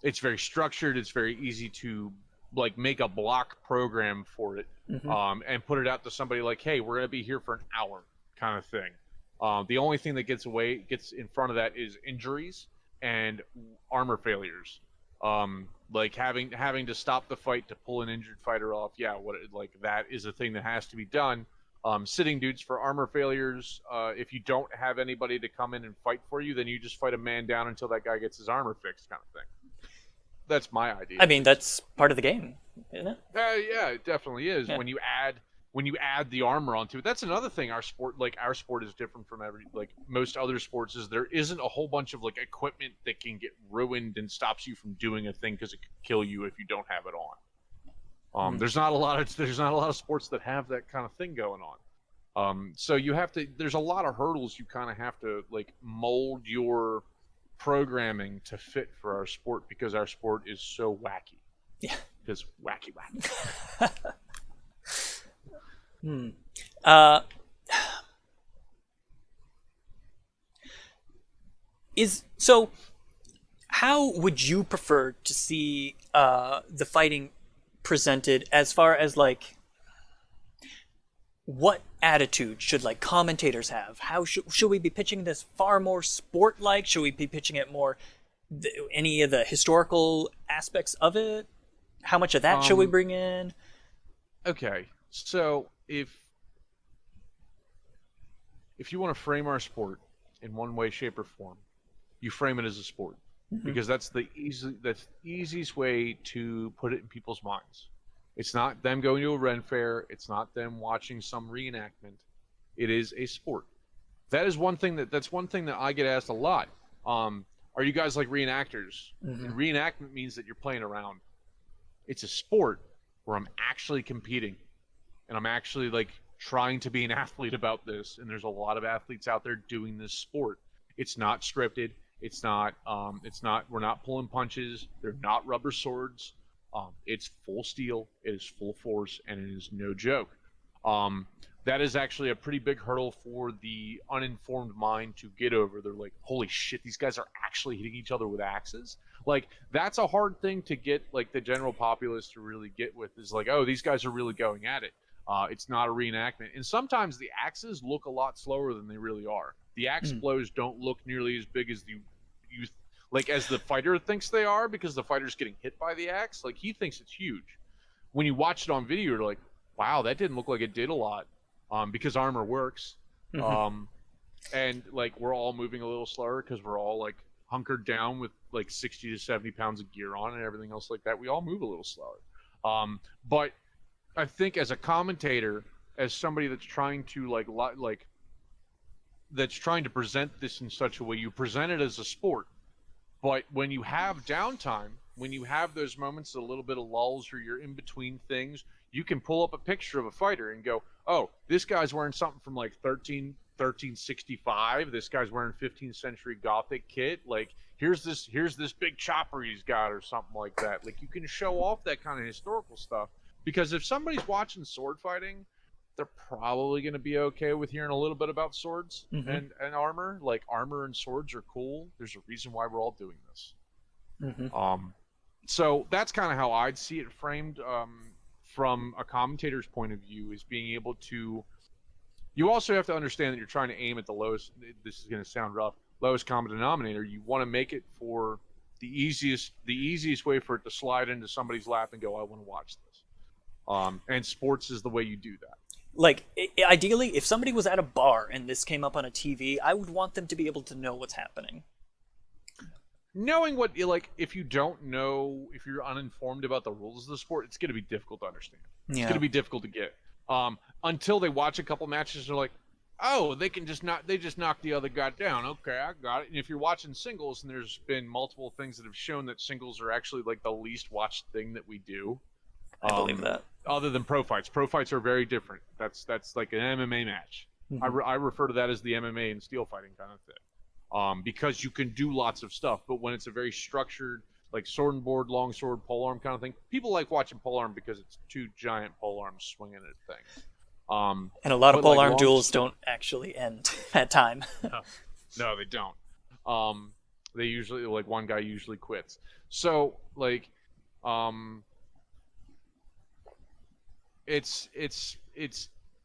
it's very structured. It's very easy to like make a block program for it, Hmm. and put it out to somebody like, hey, we're gonna be here for an hour, kind of thing. The only thing that gets in front of that is injuries and armor failures. Like having to stop the fight to pull an injured fighter off. Yeah, like that is a thing that has to be done. Sitting dudes for armor failures. If you don't have anybody to come in and fight for you, then you just fight a man down until that guy gets his armor fixed, kind of thing. That's my idea, I at mean, least. that's part of the game, isn't it? Yeah, it definitely is. Yeah. When you add the armor onto it, that's another thing. Our sport is different from every like most other sports. Is there isn't a whole bunch of like equipment that can get ruined and stops you from doing a thing because it could kill you if you don't have it on. Mm. There's not a lot of sports that have that kind of thing going on. So you have to. There's a lot of hurdles you kind of have to like mold your programming to fit for our sport because our sport is so wacky. Yeah. Because wacky wacky. Hmm. Uh, is so. How would you prefer to see the fighting presented as far as like what attitude should like commentators have? How should we be pitching this far more sport like? Should we be pitching it more any of the historical aspects of it? How much of that should we Um. bring in? Okay. So if you want to frame our sport in one way, shape, or form, you frame it as a sport Hmm. because that's the easiest way to put it in people's minds. It's not them going to a Ren fair. It's not them watching some reenactment. It is a sport. That's one thing that I get asked a lot. Are you guys like reenactors? Hmm. And reenactment means that you're playing around. It's a sport where I'm actually competing and I'm actually like trying to be an athlete about this. And there's a lot of athletes out there doing this sport. It's not scripted. It's not. It's not. We're not pulling punches. They're not rubber swords. It's full steel. It is full force, and it is no joke. Um, that is actually a pretty big hurdle for the uninformed mind to get over. They're like, "Holy shit, these guys are actually hitting each other with axes." Like that's a hard thing to get like the general populace to really get with. Is like, "Oh, these guys are really going at it." It's not a reenactment, and sometimes the axes look a lot slower than they really are. The axe Mm. blows don't look nearly as big as you like as the fighter thinks they are because the fighter's getting hit by the axe. Like he thinks it's huge. When you watch it on video, you're like, "Wow, that didn't look like it did a lot," because armor works. Hmm. Um, and like we're all moving a little slower because we're all like hunkered down with like 60 to 70 pounds of gear on and everything else like that. We all move a little slower. But I think as a commentator, as somebody that's trying to like that's trying to present this in such a way, you present it as a sport. But when you have downtime, when you have those moments, a little bit of lulls, or you're in between things, you can pull up a picture of a fighter and go, "Oh, this guy's wearing something from like 1365. This guy's wearing 15th century Gothic kit. Like here's this big chopper he's got, or something like that." Like you can show off that kind of historical stuff because if somebody's watching sword fighting, they're probably going to be okay with hearing a little bit about swords Hmm. and armor. Like armor and swords are cool. There's a reason why we're all doing this. Hmm. Um, so that's kind of how I'd see it framed from a commentator's point of view, is being able to. You also have to understand that you're trying to aim at the lowest. This is going to sound rough. Lowest common denominator. You want to make it for the easiest way for it to slide into somebody's lap and go, "I want to watch this." And sports is the way you do that. Like ideally, if somebody was at a bar and this came up on a TV, I would want them to be able to know what's happening. Knowing what like if you don't know, if you're uninformed about the rules of the sport, it's going to be difficult to understand. It's going Yeah. to be difficult to get until they watch a couple matches. They're like, oh, they just knock the other guy down. Okay, I got it. And if you're watching singles, and there's been multiple things that have shown that singles are actually like the least watched thing that we do. I believe that. Other than pro fights. Pro fights are very different. That's like an MMA match. Mm-hmm. I refer to that as the MMA and steel fighting kind of thing. Because you can do lots of stuff, but when it's a very structured, like sword and board, long sword, polearm kind of thing, people like watching polearm because it's two giant polearms swinging at things. And a lot of but like polearm duels don't actually end at time. No, they don't. They usually, like, one guy usually quits. So like, it's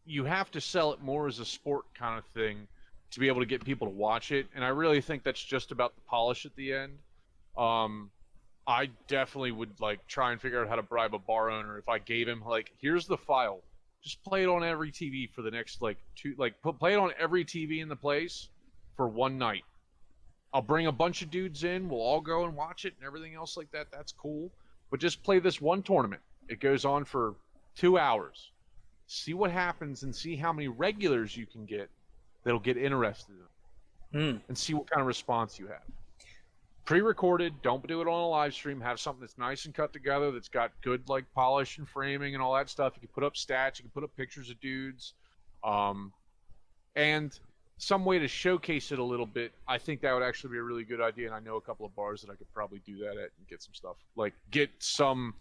you have to sell it more as a sport kind of thing to be able to get people to watch it, and I really think that's just about the polish at the end. I definitely would like try and figure out how to bribe a bar owner if I gave him like, here's the file, just play it on every TV for the next like play it on every TV in the place for one night. I'll bring a bunch of dudes in, we'll all go and watch it and everything else like that. That's cool, but just play this one tournament. It goes on for 2 hours. See what happens and see how many regulars you can get that'll get interested in it, and see what kind of response you have. Pre-recorded, don't do it on a live stream. Have something that's nice and cut together, that's got good like polish and framing and all that stuff. You can put up stats, you can put up pictures of dudes, and some way to showcase it a little bit. I think that would actually be a really good idea, and I know a couple of bars that I could probably do that at and get some stuff, like get some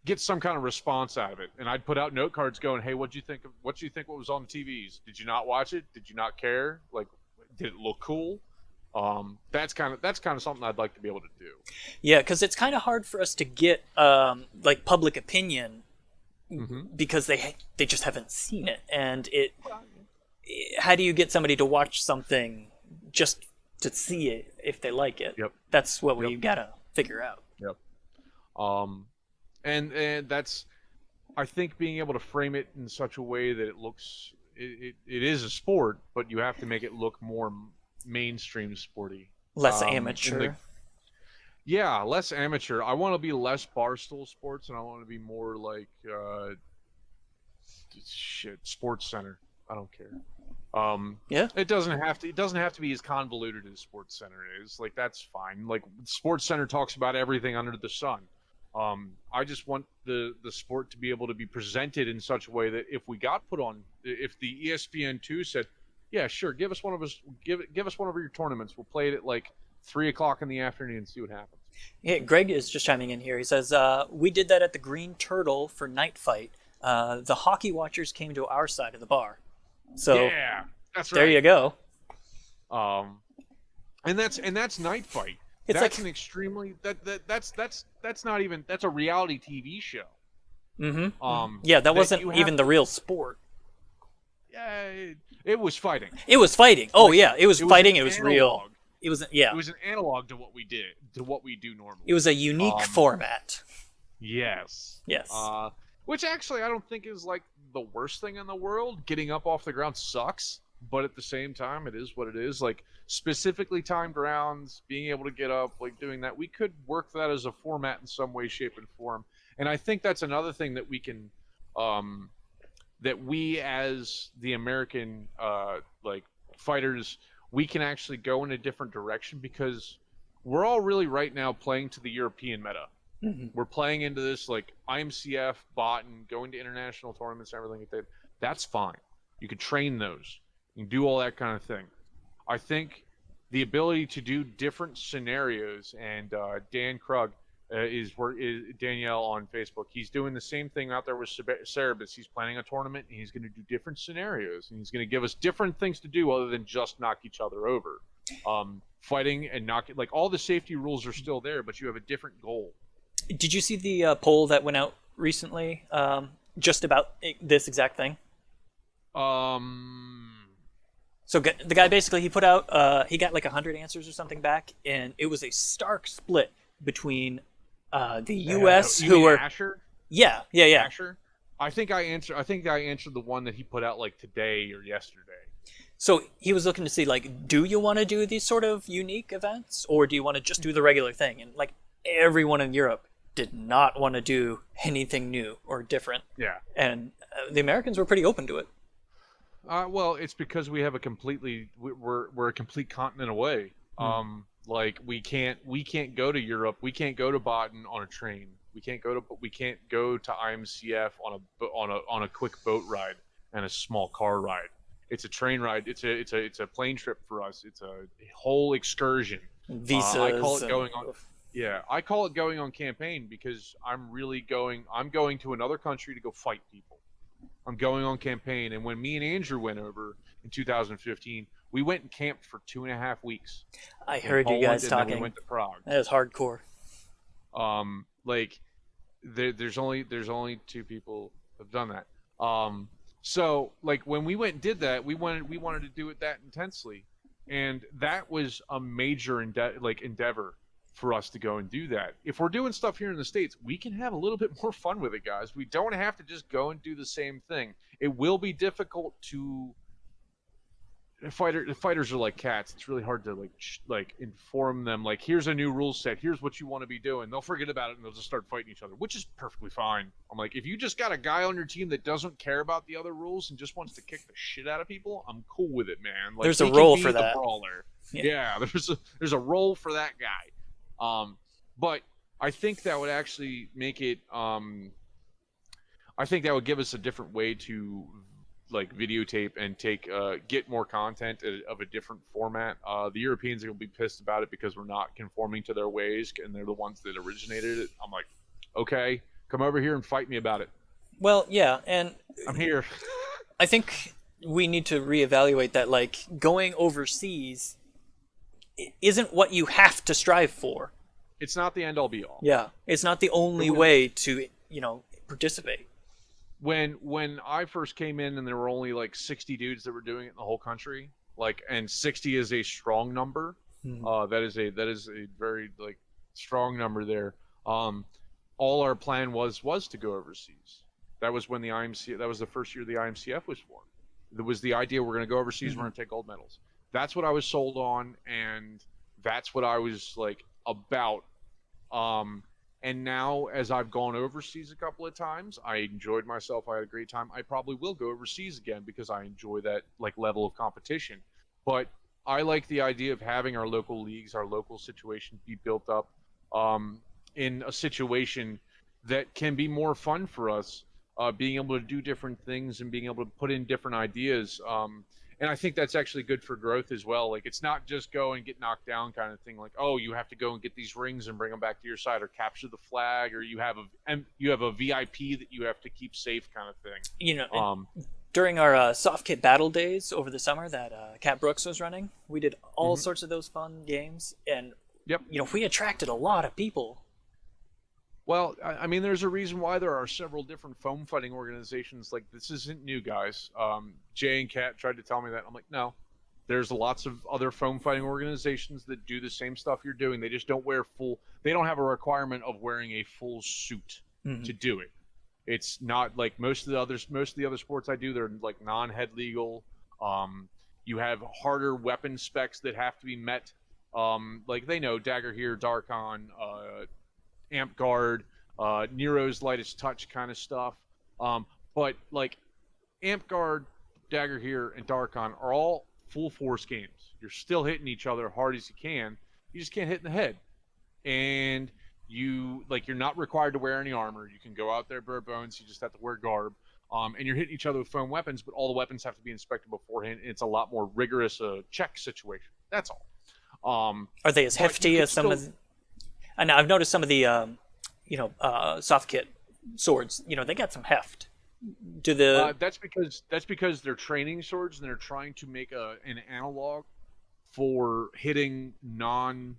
kind of response out of it. And I'd put out note cards going, hey, what do you think what was on the TVs? Did you not watch it? Did you not care? Like, did it look cool? That's kind of something I'd like to be able to do. Yeah, because it's kind of hard for us to get like public opinion, because they just haven't seen it, and how do you get somebody to watch something just to see it if they like it? Yep. That's what we gotta figure out. Yep. And that's, I think, being able to frame it in such a way that it looks, it is a sport, but you have to make it look more mainstream sporty, less amateur. Less amateur. I want to be less Barstool Sports, and I want to be more like Sports Center. I don't care. It doesn't have to be as convoluted as Sports Center is. Like, that's fine. Like, Sports Center talks about everything under the sun. I just want the sport to be able to be presented in such a way that if we got put on, if the ESPN2 said, yeah, sure, give us one of your tournaments, we'll play it at like 3:00 in the afternoon and see what happens. Yeah, Greg is just chiming in here. He says, we did that at the Green Turtle for Night Fight. The hockey watchers came to our side of the bar. So yeah, that's right. There you go. And that's Night Fight. It's that's like an extremely that's not even, that's a reality TV show. Yeah, that wasn't even the real sport. Yeah, it was fighting. It was fighting. Oh, like, yeah, it was fighting. It was real. It was It was an analog to what we do normally. It was a unique format. Yes. Yes. Which actually I don't think is like the worst thing in the world. Getting up off the ground sucks, but at the same time, it is what it is. Like, specifically timed rounds, being able to get up, like doing that, we could work that as a format in some way, shape, and form. And I think that's another thing that we can, that we as the American like fighters, we can actually go in a different direction, because we're all really right now playing to the European meta. We're playing into this like IMCF bot and going to international tournaments and everything like that. That's fine. You can train those. You can do all that kind of thing. I think the ability to do different scenarios, and Dan Krug is Danielle on Facebook. He's doing the same thing out there with Cerebus. He's planning a tournament, and he's going to do different scenarios, and he's going to give us different things to do other than just knock each other over. Fighting and like all the safety rules are still there, but you have a different goal. Did you see the poll that went out recently, just about this exact thing? So the guy basically, he put out, he got like 100 answers or something back, and it was a stark split between the U.S. who were Asher. Yeah. Asher. I think I answered the one that he put out like today or yesterday. So he was looking to see, like, do you want to do these sort of unique events, or do you want to just do the regular thing? And like everyone in Europe did not want to do anything new or different. Yeah. And the Americans were pretty open to it. Well, it's because we have a we're a complete continent away. Hmm. Like we can't go to Europe. We can't go to Baden on a train. We can't go to IMCF on a quick boat ride and a small car ride. It's a train ride. It's a plane trip for us. It's a whole excursion. I call Visas it and going on. Yeah, I call it going on campaign because I'm going to another country to go fight people. I'm going on campaign. And when me and Andrew went over in 2015, we went and camped for 2.5 weeks I in heard you Poland, guys and then we talking. went to Prague. That is hardcore. Like there's only two people have done that. So like when we went and did that, we wanted to do it that intensely, and that was a major endeavor for us to go and do that. If we're doing stuff here in the States, we can have a little bit more fun with it, guys. We don't have to just go and do the same thing. It will be difficult to the fighters are like cats. It's really hard to like inform them like here's a new rule set. Here's what you want to be doing. They'll forget about it and they'll just start fighting each other, which is perfectly fine. I'm like, if you just got a guy on your team that doesn't care about the other rules and just wants to kick the shit out of people, I'm cool with it, man. Like There's a he can role for be the that. brawler. Yeah. Yeah, there's a role for that guy. But I think that would actually make it I think that would give us a different way to like videotape and get more content of a different format. The Europeans are gonna be pissed about it because we're not conforming to their ways, and they're the ones that originated it. I'm like, okay, come over here and fight me about it. Well, yeah, and I'm here. I think we need to reevaluate that. Like, going overseas isn't what you have to strive for. It's not the end all be all. Yeah, it's not the It only was way to, participate. when I first came in and there were only like 60 dudes that were doing it in the whole country. Like, and 60 is a strong number. Hmm. That is a very like strong number there. Um, all our plan was to go overseas. That was when the IMC. That was the first year the IMCF was formed. There was the idea we're going to go overseas. We're Hmm. going to take gold medals. That's what I was sold on, and that's what I was like about. Um, and now, as I've gone overseas a couple of times, I enjoyed myself. I had a great time. I probably will go overseas again because I enjoy that like level of competition. But I like the idea of having our local leagues, our local situation be built up um, in a situation that can be more fun for us, being able to do different things and being able to put in different ideas. And I think that's actually good for growth as well. Like it's not just go and get knocked down kind of thing. Like, oh, you have to go and get these rings and bring them back to your side, or capture the flag, or you have a VIP that you have to keep safe kind of thing. And during our soft kit battle days over the summer that Cat Brooks was running, we did all Mhm. sorts of those fun games, and Yep. we attracted a lot of people. Well, I mean, there's a reason why there are several different foam fighting organizations. Like this isn't new, guys. Jay and Kat tried to tell me that. I'm like, no. There's lots of other foam fighting organizations that do the same stuff you're doing. They just don't wear full. They don't have a requirement of wearing a full suit Hmm. to do it. It's not like most of the others. Most of the other sports I do, they're like non-head legal. Um, you have harder weapon specs that have to be met. Like they know dagger here, Darkon, amp guard, Nero's lightest touch kind of stuff. But like amp guard, dagger here, and Darkon are all full force games. You're still hitting each other hard as you can. You just can't hit in the head. And you're not required to wear any armor. You can go out there bare bones. You just have to wear garb. And you're hitting each other with foam weapons, but all the weapons have to be inspected beforehand. And it's a lot more rigorous check situation. That's all. Are they as But you hefty could as some still of? I know I've noticed some of the soft kit swords. They got some heft. Do the that's because they're training swords and they're trying to make an analog for hitting non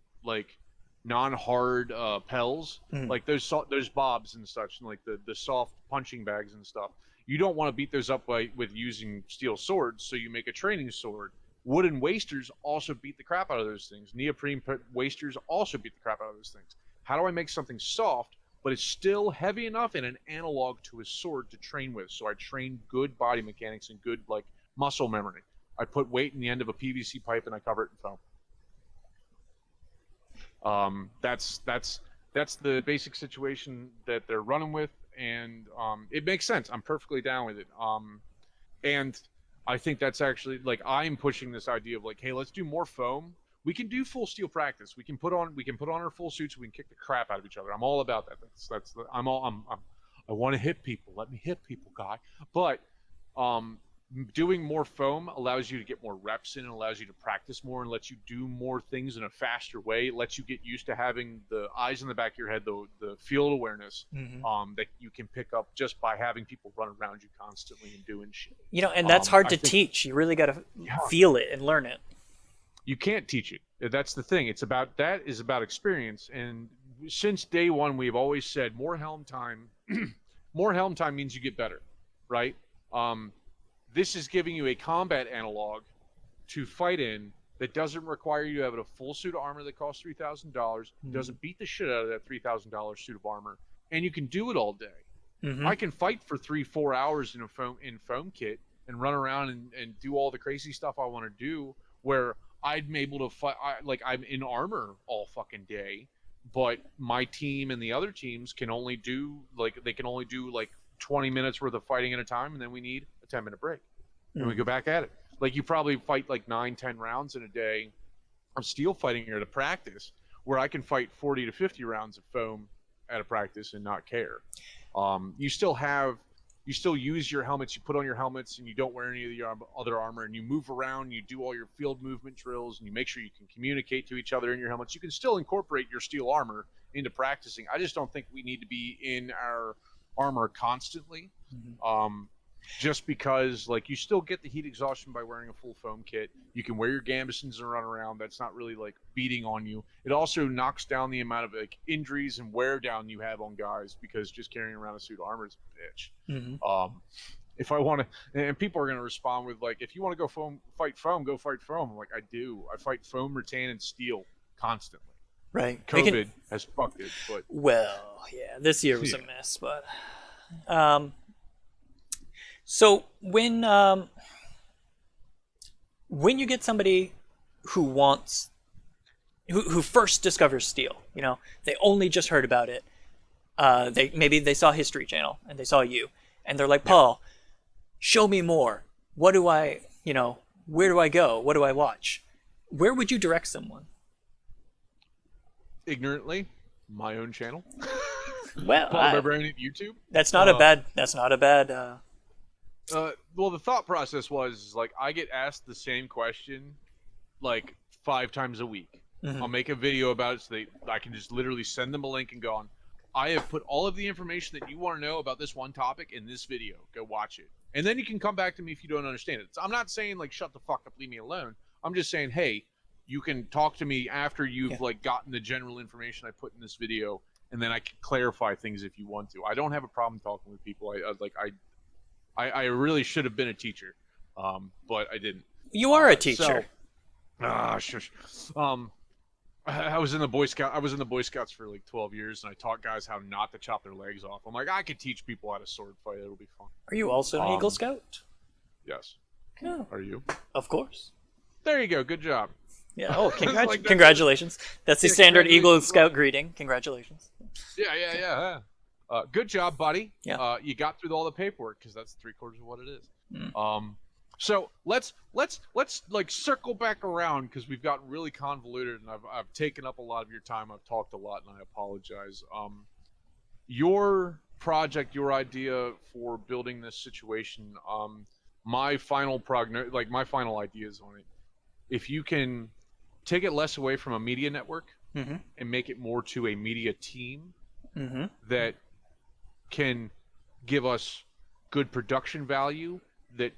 hard pels mm, like those bobs and such, and like the soft punching bags and stuff. You don't want to beat those up with using steel swords, so you make a training sword. Wooden wasters also beat the crap out of those things. Neoprene wasters also beat the crap out of those things. How do I make something soft but it's still heavy enough and an analog to a sword to train with? So I train good body mechanics and good like muscle memory. I put weight in the end of a PVC pipe and I cover it in foam. That's the basic situation that they're running with, and it makes sense. I'm perfectly down with it. And I think that's actually like I'm pushing this idea of like, hey, let's do more foam. We can do full steel practice. We can put on our full suits. We can kick the crap out of each other. I'm all about that. I want to hit people. Let me hit people, guy. But um, doing more foam allows you to get more reps in and allows you to practice more and lets you do more things in a faster way. It lets you get used to having the eyes in the back of your head, the field awareness Mm-hmm. that you can pick up just by having people run around you constantly and doing shit. And that's hard I to think, teach. You really got to yeah, feel it and learn it. you can't teach it. That's the thing. That is about experience. And since day one, we've always said more helm time. More helm time means you get better, right? Um, this is giving you a combat analog to fight in that doesn't require you to have a full suit of armor that costs $3,000. Doesn't beat the shit out of that $3,000 suit of armor, and you can do it all day. Mm-hmm. I can fight for 3-4 hours in a foam kit and run around and do all the crazy stuff I want to do. Where I'm able to fight, like I'm in armor all fucking day, but my team and the other teams can only do like 20 minutes worth of fighting at a time, and then we need a 10-minute break, and we go back at it. Like you probably fight like 9-10 rounds in a day of steel fighting here to practice, where I can fight 40 to 50 rounds of foam at a practice and not care. You still use your helmets. You put on your helmets and you don't wear any of your other armor, and you move around. You do all your field movement drills, and you make sure you can communicate to each other in your helmets. You can still incorporate your steel armor into practicing. I just don't think we need to be in our armor constantly. Mm-hmm. Just because like you still get the heat exhaustion by wearing a full foam kit. You can wear your gambesons and run around. That's not really like beating on you. It also knocks down the amount of like injuries and wear down you have on guys, because just carrying around a suit of armor is a bitch. Mm-hmm. If I want to, and people are going to respond with like, if you want to go fight foam, go fight foam. I'm like, I do. I fight foam, rattan, and steel constantly. Right. COVID has fucked it, but Well, yeah, this year was a mess, but so when you get somebody who wants who first discovers steel, they only just heard about it. Maybe they saw History Channel and they saw you, and they're like, Paul, show me more. What do I, where do I go? What do I watch? Where would you direct someone? Ignorantly, my own channel. Well, Paul the Barbarian at YouTube. That's not a bad. Well, the thought process was like I get asked the same question like 5 times a week. Mm-hmm. I'll make a video about it so I can just literally send them a link and go on. I have put all of the information that you want to know about this one topic in this video. Go watch it, and then you can come back to me if you don't understand it. So I'm not saying like shut the fuck up, leave me alone. I'm just saying, hey, you can talk to me after you've like gotten the general information I put in this video, and then I can clarify things if you want to. I don't have a problem talking with people. I really should have been a teacher, but I didn't. You are a teacher. Shush. I was in the Boy Scouts for like 12 years, and I taught guys how not to chop their legs off. I'm like, I could teach people how to sword fight. It'll be fun. Are you also an Eagle Scout? Yes. Oh. Are you? Of course. There you go. Good job. Yeah. Oh, congratulations. That's the standard Eagle Scout greeting. Congratulations. Yeah. Good job, buddy. Yeah. You got through all the paperwork, because that's 3/4 of what it is. Mm. So let's like circle back around, because we've gotten really convoluted, and I've taken up a lot of your time. I've talked a lot, and I apologize. Your project, your idea for building this situation, my final ideas on it. If you can take it less away from a media network mm-hmm. and make it more to a media team mm-hmm. that can give us good production value, that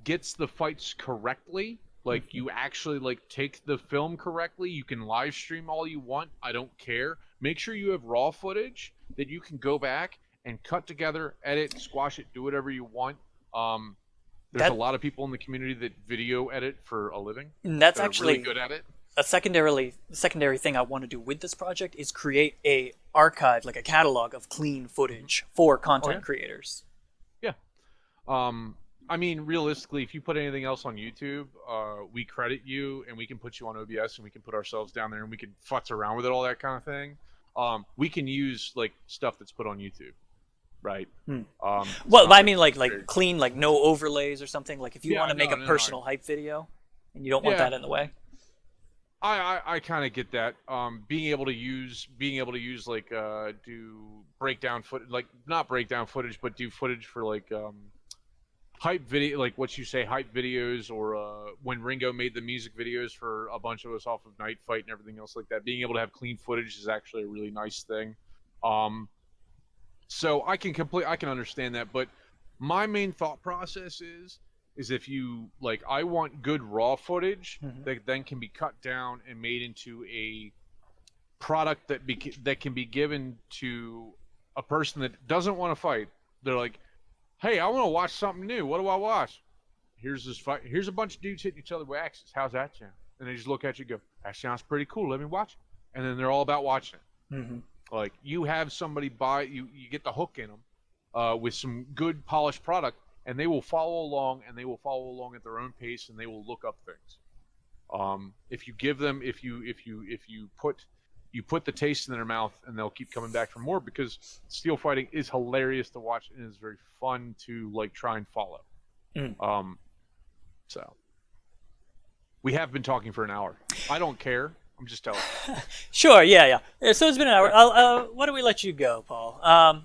gets the fights correctly, like you actually like take the film correctly. You can live stream all you want, I don't care. Make sure you have raw footage that you can go back and cut together, edit, squash it, do whatever you want. There's a lot of people in the community that video edit for a living. And that's actually really good at it. A secondary thing I want to do with this project is create a archive, like a catalog of clean footage for content creators. Yeah. I mean, realistically, if you put anything else on YouTube, we credit you, and we can put you on OBS, and we can put ourselves down there, and we can futz around with it, all that kind of thing. We can use like stuff that's put on YouTube. right? Hmm. It's Well, not I like mean, like clean, like no overlays or something. Like if you want yeah, to make no, a no, no. personal hype video, and you don't want Yeah, that in the way. I kind of get that. Being able to use like do breakdown foot like not breakdown footage, but do footage for like hype video, like what you say, hype videos, or when Ringo made the music videos for a bunch of us off of Night Fight and everything else like that. Being able to have clean footage is actually a really nice thing. Um, so I can understand that, but my main thought process is if you like, I want good raw footage Hmm. that then can be cut down and made into a product that can be given to a person that doesn't want to fight. They're like, hey, I want to watch something new. What do I watch? Here's this fight. Here's a bunch of dudes hitting each other with axes. How's that sound? And they just look at you and go, that sounds pretty cool. Let me watch it. And then they're all about watching it. Hmm. Like you have somebody buy you get the hook in them with some good polished product, and they will follow along, and they will follow along at their own pace, and they will look up things. If you give them, if you put the taste in their mouth, and they'll keep coming back for more because steel fighting is hilarious to watch and is very fun to like try and follow. Mm. So we have been talking for an hour. I don't care. I'm just telling you. Sure, yeah. So it's been an hour. Why don't we let you go, Paul? I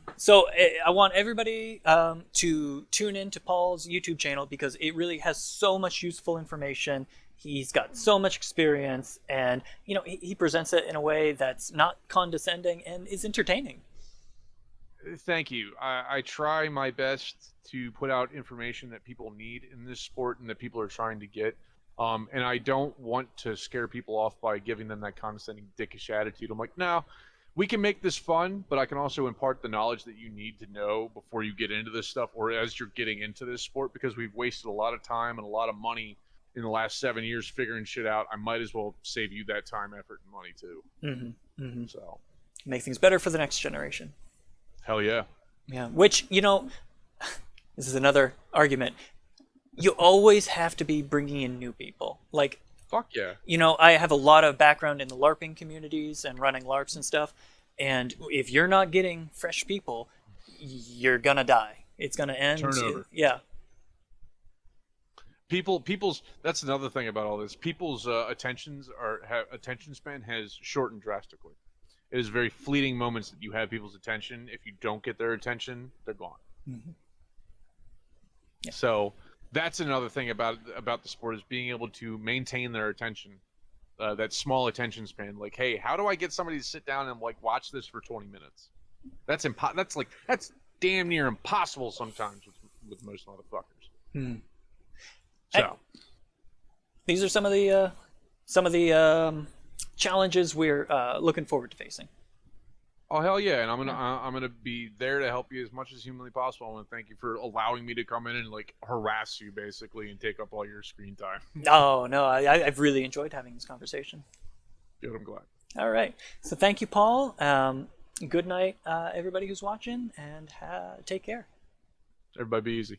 want everybody to tune in to Paul's YouTube channel because it really has so much useful information. He's got so much experience, and he presents it in a way that's not condescending and is entertaining. Thank you. I try my best to put out information that people need in this sport and that people are trying to get. And I don't want to scare people off by giving them that condescending, dickish attitude. I'm like, no, we can make this fun, but I can also impart the knowledge that you need to know before you get into this stuff or as you're getting into this sport because we've wasted a lot of time and a lot of money in the last 7 years figuring shit out. I might as well save you that time, effort, and money too. Mm-hmm. Mm-hmm. So, make things better for the next generation. hell yeah. Yeah, which this is another argument. You always have to be bringing in new people. Like, Fuck yeah. I have a lot of background in the LARPing communities and running LARPs and stuff. And if you're not getting fresh people, you're gonna die. It's gonna end. Turnover. Yeah. People's that's another thing about all this. People's attention span has shortened drastically. It is very fleeting moments that you have people's attention. If you don't get their attention, they're gone. Mm-hmm. Yeah. So that's another thing about the sport is being able to maintain their attention, that small attention span. Like, hey, how do I get somebody to sit down and like watch this for 20 minutes? That's that's damn near impossible sometimes with most motherfuckers. Hmm. So these are some of the challenges we're looking forward to facing. oh hell yeah, and I'm gonna be there to help you as much as humanly possible. I want to thank you for allowing me to come in and like harass you basically and take up all your screen time. No, I've really enjoyed having this conversation. Good, I'm glad. All right, so thank you, Paul. Good night, everybody who's watching, and take care. Everybody be easy.